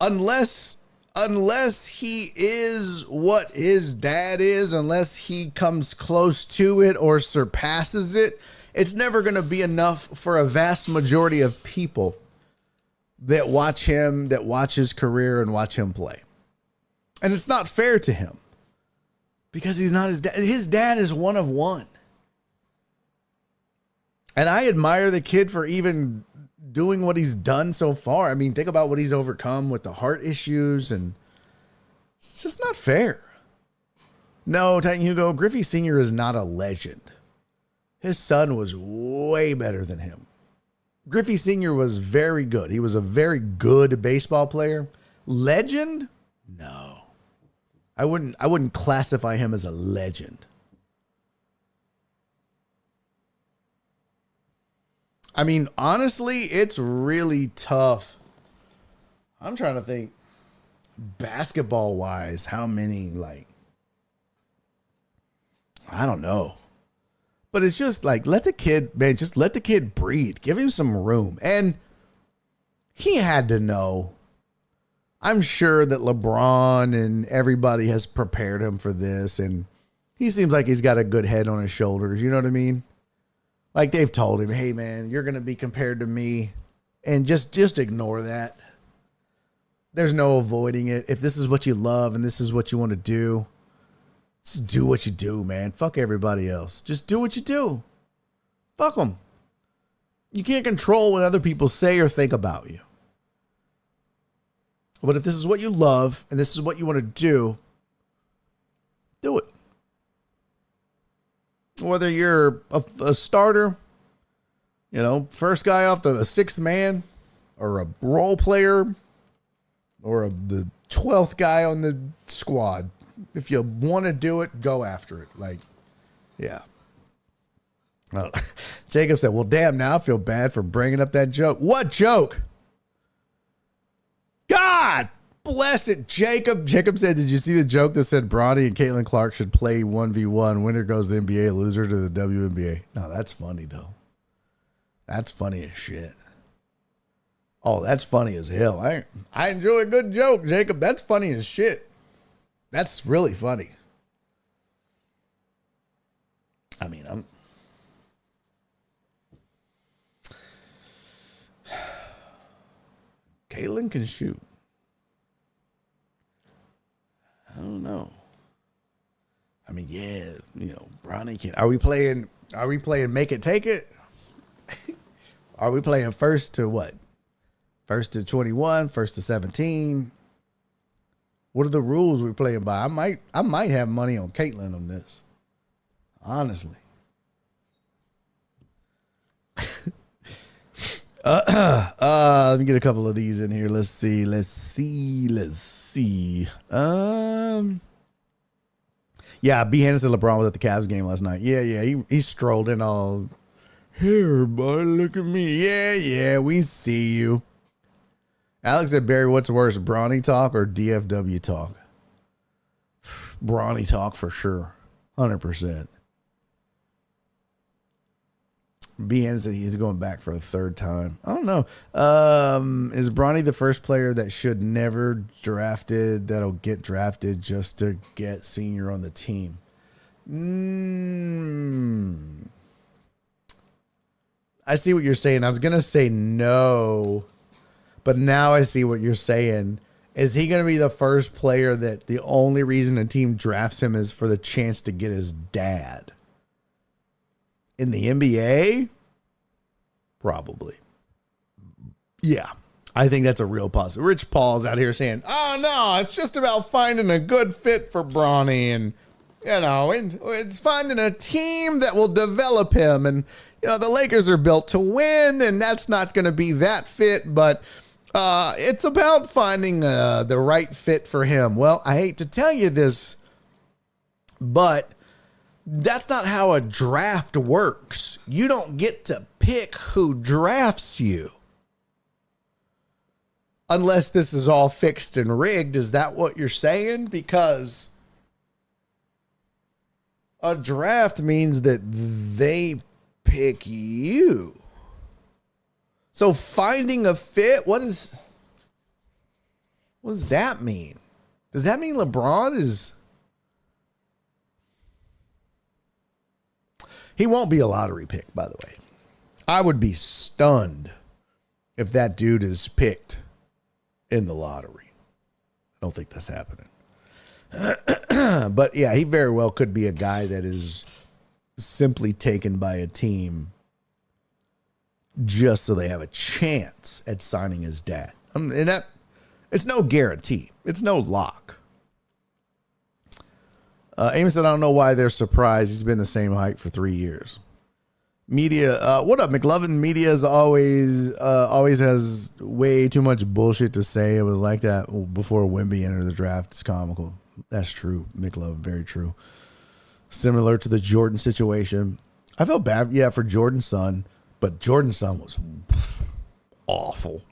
Unless he is what his dad is, unless he comes close to it or surpasses it, it's never going to be enough for a vast majority of people that watch him, that watch his career and watch him play. And it's not fair to him because he's not his dad. His dad is one of one. And I admire the kid for even doing what he's done so far. I mean, think about what he's overcome with the heart issues, and it's just not fair. No, Titan Hugo, Griffey Sr. is not a legend. His son was way better than him. Griffey Sr. was very good. He was a very good baseball player. Legend? No. I wouldn't classify him as a legend. I mean, honestly, it's really tough. I'm trying to think basketball wise, how many, like, I don't know. But it's just like, let the kid breathe. Give him some room. And he had to know. I'm sure that LeBron and everybody has prepared him for this. And he seems like he's got a good head on his shoulders. You know what I mean? Like they've told him, hey, man, you're going to be compared to me. And just ignore that. There's no avoiding it. If this is what you love and this is what you want to do, just do what you do, man. Fuck everybody else. Just do what you do. Fuck them. You can't control what other people say or think about you. But if this is what you love and this is what you want to do it. Whether you're a starter, you know, first guy off a sixth man, or a role player, or the 12th guy on the squad. If you want to do it, go after it. Like, yeah. Jacob said, well, damn, now I feel bad for bringing up that joke. What joke? God bless it, Jacob. Jacob said, did you see the joke that said Bronny and Caitlin Clark should play 1v1? Winner goes to the NBA, loser to the WNBA. No, that's funny, though. That's funny as shit. Oh, that's funny as hell. I enjoy a good joke, Jacob. That's funny as shit. That's really funny. I mean, Caitlin can shoot. I don't know. I mean, yeah, you know, Bronny can. Are we playing make it, take it? Are we playing first to what? First to 21, first to 17? What are the rules we're playing by? I might have money on Caitlin on this. Honestly. Let me get a couple of these in here. Let's see. Yeah, B. Henderson LeBron was at the Cavs game last night. Yeah. He strolled in all. Here, boy, look at me. Yeah, we see you. Alex said, Barry, what's worse, Bronny talk or DFW talk? Bronny talk for sure. 100%. B. Henderson, he's going back for a third time. I don't know. Is Bronny the first player that should never drafted, that'll get drafted just to get senior on the team? I see what you're saying. I was going to say no, but now I see what you're saying. Is he going to be the first player that the only reason a team drafts him is for the chance to get his dad? In the NBA? Probably. Yeah. I think that's a real positive. Rich Paul's out here saying, oh, no, it's just about finding a good fit for Bronny. And, you know, it's finding a team that will develop him. And, you know, the Lakers are built to win, and that's not going to be that fit. But it's about finding the right fit for him. Well, I hate to tell you this, but that's not how a draft works. You don't get to pick who drafts you. Unless this is all fixed and rigged. Is that what you're saying? Because a draft means that they pick you. So finding a fit, what does that mean? Does that mean LeBron is... He won't be a lottery pick, by the way. I would be stunned if that dude is picked in the lottery. I don't think that's happening. But yeah, he very well could be a guy that is simply taken by a team just so they have a chance at signing his dad. And that it's no guarantee. It's no lock. Amy said, I don't know why they're surprised. He's been the same height for 3 years. Media, what up, McLovin? Media is always has way too much bullshit to say. It was like that before Wemby entered the draft. It's comical. That's true, McLovin. Very true. Similar to the Jordan situation. I felt bad, for Jordan's son, but Jordan's son was awful.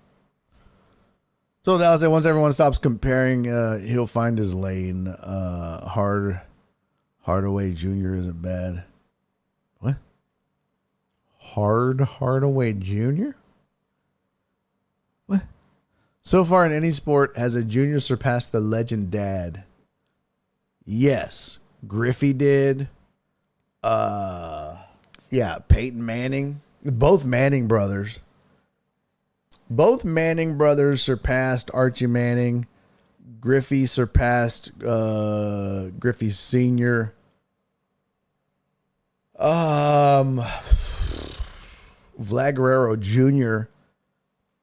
So Dallas said, once everyone stops comparing, he'll find his lane. Hardaway Jr. isn't bad. What? Hardaway Jr.? What? So far in any sport, has a junior surpassed the legend dad? Yes. Griffey did. Peyton Manning. Both Manning brothers. Both Manning brothers surpassed Archie Manning. Griffey surpassed Griffey Sr. Vlad Guerrero Jr.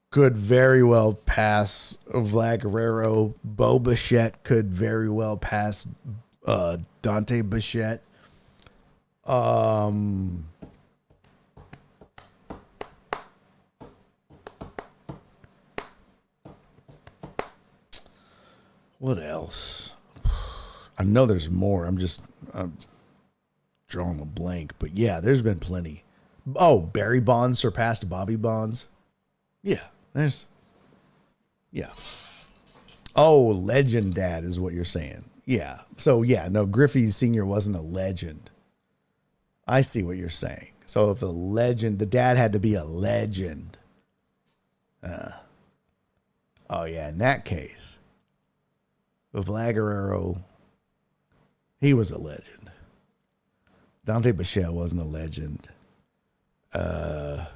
could very well pass Vlad Guerrero. Bo Bichette could very well pass Dante Bichette. What else? I know there's more. I'm drawing a blank, but yeah, there's been plenty. Oh, Barry Bonds surpassed Bobby Bonds. Yeah. Oh, legend dad is what you're saying. Yeah. So yeah, no, Griffey Sr. wasn't a legend. I see what you're saying. So if the dad had to be a legend. In that case. But Vlad Guerrero, he was a legend. Dante Bichette wasn't a legend. Yeah,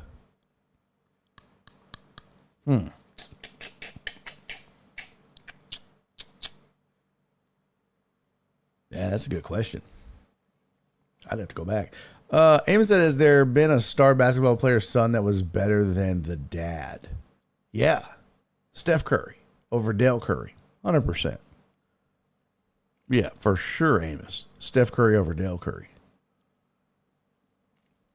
that's a good question. I'd have to go back. Amos said, has there been a star basketball player's son that was better than the dad? Yeah. Steph Curry over Dale Curry. 100%. Yeah, for sure, Amos. Steph Curry over Dale Curry.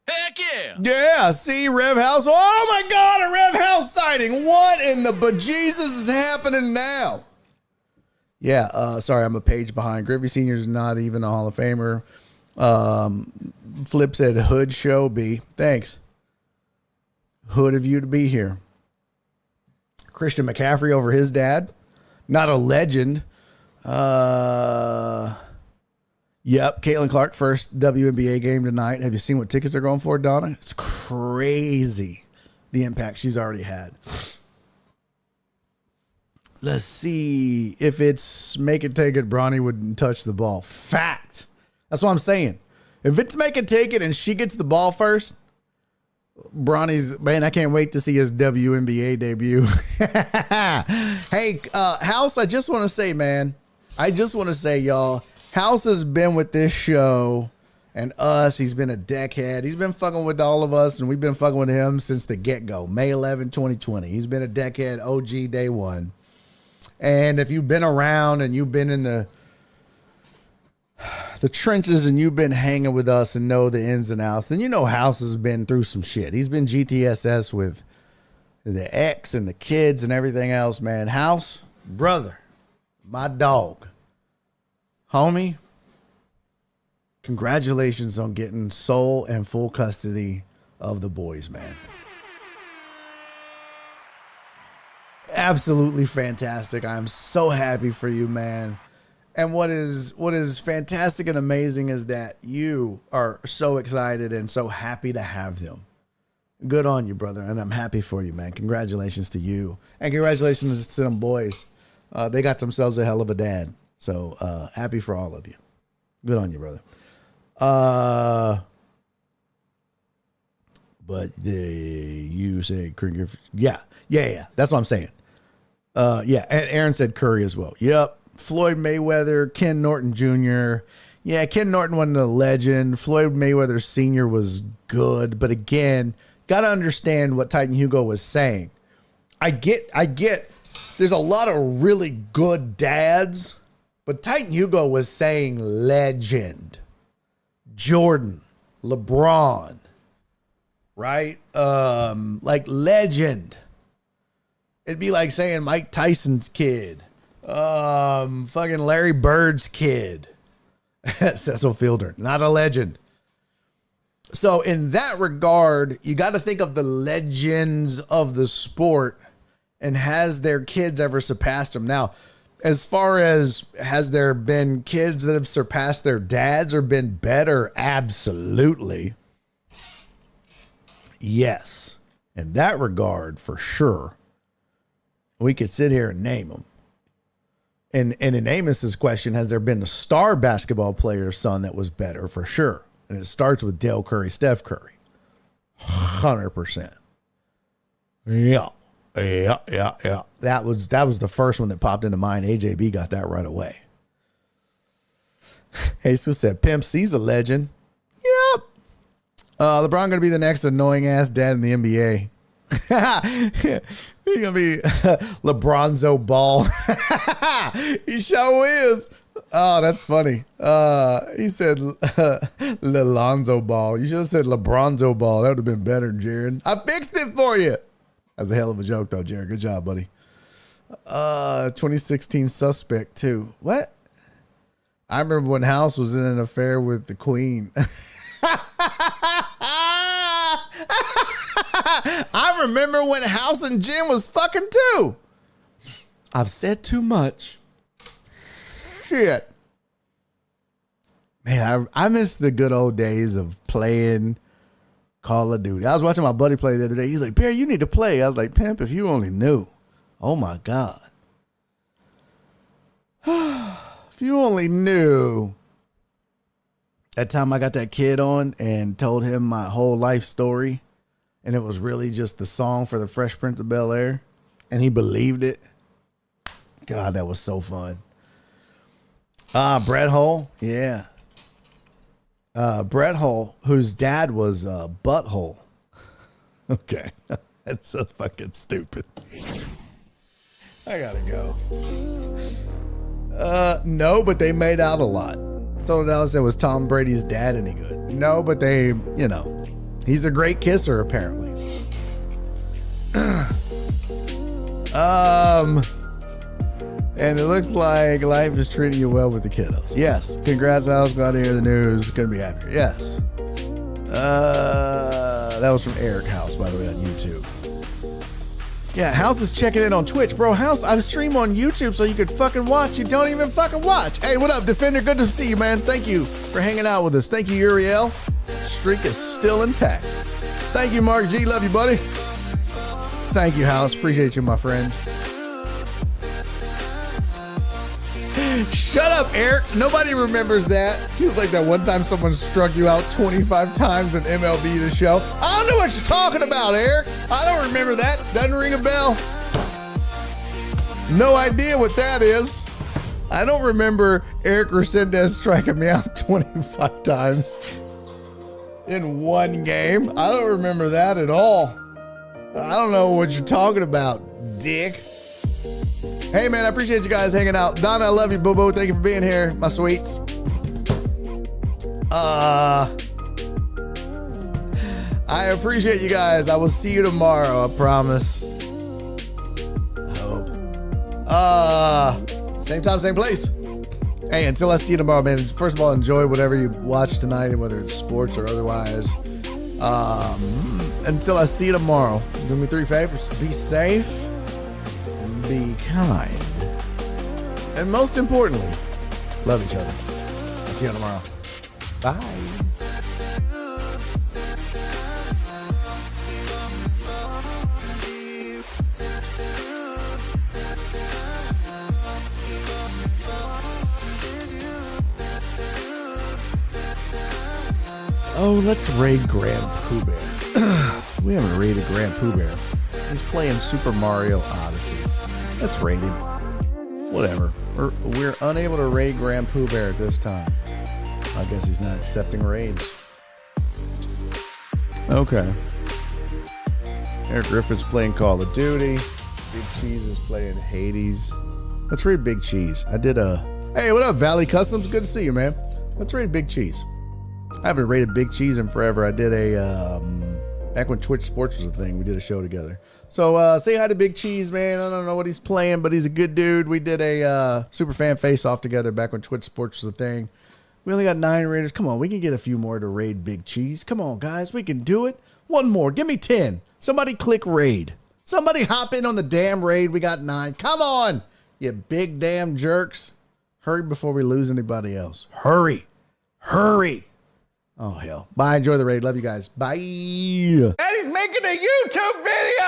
Heck yeah! Yeah, see, Rev House. Oh my God, a Rev House sighting. What in the bejesus is happening now? Yeah, sorry, I'm a page behind. Griffey Sr. is not even a Hall of Famer. Flip said, Hood show B. Thanks. Hood of you to be here. Christian McCaffrey over his dad. Not a legend. Yep. Caitlin Clark, first WNBA game tonight. Have you seen what tickets are going for, Donna? It's crazy the impact she's already had. Let's see. If it's make it take it, Bronny wouldn't touch the ball. Fact. That's what I'm saying. If it's make it take it and she gets the ball first, Bronny's, man, I can't wait to see his WNBA debut. Hey, House, I just want to say, man, y'all, House has been with this show and us. He's been a deckhead. He's been fucking with all of us, and we've been fucking with him since the get-go, May 11, 2020. He's been a deckhead, OG day one. And if you've been around and you've been in the trenches and you've been hanging with us and know the ins and outs, then you know House has been through some shit. He's been GTSS with the ex and the kids and everything else, man. House, brother, my dog, homie, congratulations on getting sole and full custody of the boys, man. Absolutely fantastic. I'm so happy for you, man. And what is fantastic and amazing is that you are so excited and so happy to have them. Good on you, brother. And I'm happy for you, man. Congratulations to you. And congratulations to them boys. They got themselves a hell of a dad. So happy for all of you. Good on you, brother. But you say, yeah. That's what I'm saying. Yeah. And Aaron said Curry as well. Yep. Floyd Mayweather, Ken Norton Jr. Yeah, Ken Norton wasn't a legend. Floyd Mayweather Sr. was good. But again, got to understand what Titan Hugo was saying. I get there's a lot of really good dads, but Titan Hugo was saying legend. Jordan, LeBron, right? Like legend. It'd be like saying Mike Tyson's kid, fucking Larry Bird's kid, Cecil Fielder, not a legend. So in that regard, you got to think of the legends of the sport, and has their kids ever surpassed them? Now, as far as has there been kids that have surpassed their dads or been better? Absolutely. Yes. In that regard, for sure. We could sit here and name them. And in Amos's question, has there been a star basketball player's son that was better? For sure. And it starts with Dale Curry, Steph Curry. 100%. Yeah. That was the first one that popped into mind. AJB got that right away. Jesus said, Pimp C's a legend. Yep. LeBron going to be the next annoying ass dad in the NBA. He's going to be LeBronzo Ball. He sure is. Oh, that's funny. He said LeLonzo Ball. You should have said LeBronzo Ball. That would have been better, Jared. I fixed it for you. That's a hell of a joke, though, Jared. Good job, buddy. 2016 suspect, too. What? I remember when House was in an affair with the Queen. I remember when House and Jim was fucking, too. I've said too much. Shit. Man, I miss the good old days of playing Call of Duty. I was watching my buddy play the other day. He's like, Perry, you need to play. I was like, Pimp, if you only knew. Oh, my God. If you only knew. That time I got that kid on and told him my whole life story, and it was really just the song for the Fresh Prince of Bel-Air, and he believed it. God, that was so fun. Brett Hull. Yeah. Brett Hull, whose dad was Butthole. Okay. That's so fucking stupid. I gotta go. No, but they made out a lot. Told Dallas it was Tom Brady's dad any good. No, but they, he's a great kisser apparently. And it looks like life is treating you well with the kiddos. Yes. Congrats, House. Glad to hear the news. Couldn't be happier. Yes. That was from Eric House, by the way, on YouTube. Yeah, House is checking in on Twitch. Bro, House, I stream on YouTube so you could fucking watch. You don't even fucking watch. Hey, what up, Defender? Good to see you, man. Thank you for hanging out with us. Thank you, Uriel. Streak is still intact. Thank you, Mark G. Love you, buddy. Thank you, House. Appreciate you, my friend. Shut up, Eric. Nobody remembers that. Feels like that one time someone struck you out 25 times in MLB The Show. I don't know what you're talking about, Eric. I don't remember that. Doesn't ring a bell. No idea what that is. I don't remember Eric Resendez striking me out 25 times in one game. I don't remember that at all. I don't know what you're talking about, dick. Hey, man, I appreciate you guys hanging out. Donna, I love you, boo-boo. Thank you for being here, my sweets. I appreciate you guys. I will see you tomorrow, I promise. I hope. Same time, same place. Hey, until I see you tomorrow, man, first of all, enjoy whatever you watch tonight, whether it's sports or otherwise. Until I see you tomorrow, do me 3 favors. Be safe. Be kind. And most importantly, love each other. I'll see you tomorrow. Bye. Oh, let's raid Grand Pooh Bear. We haven't raided Grand Pooh Bear. He's playing Super Mario Odyssey. Let's raid him. Whatever. We're unable to raid Grand Pooh Bear at this time. I guess he's not accepting raids. Okay. Eric Griffith's playing Call of Duty. Big Cheese is playing Hades. Let's read Big Cheese. I did a... Hey, what up, Valley Customs? Good to see you, man. Let's read Big Cheese. I haven't rated Big Cheese in forever. I did a... back when Twitch Sports was a thing, we did a show together. So say hi to Big Cheese, man. I don't know what he's playing, but he's a good dude. We did a super fan face-off together back when Twitch Sports was a thing. We only got 9 raiders. Come on, we can get a few more to raid Big Cheese. Come on, guys, we can do it. One more. Give me 10. Somebody click raid. Somebody hop in on the damn raid. We got 9. Come on, you big damn jerks. Hurry before we lose anybody else. Hurry. Hurry. Oh, hell. Bye. Enjoy the raid. Love you guys. Bye. And he's making a YouTube video.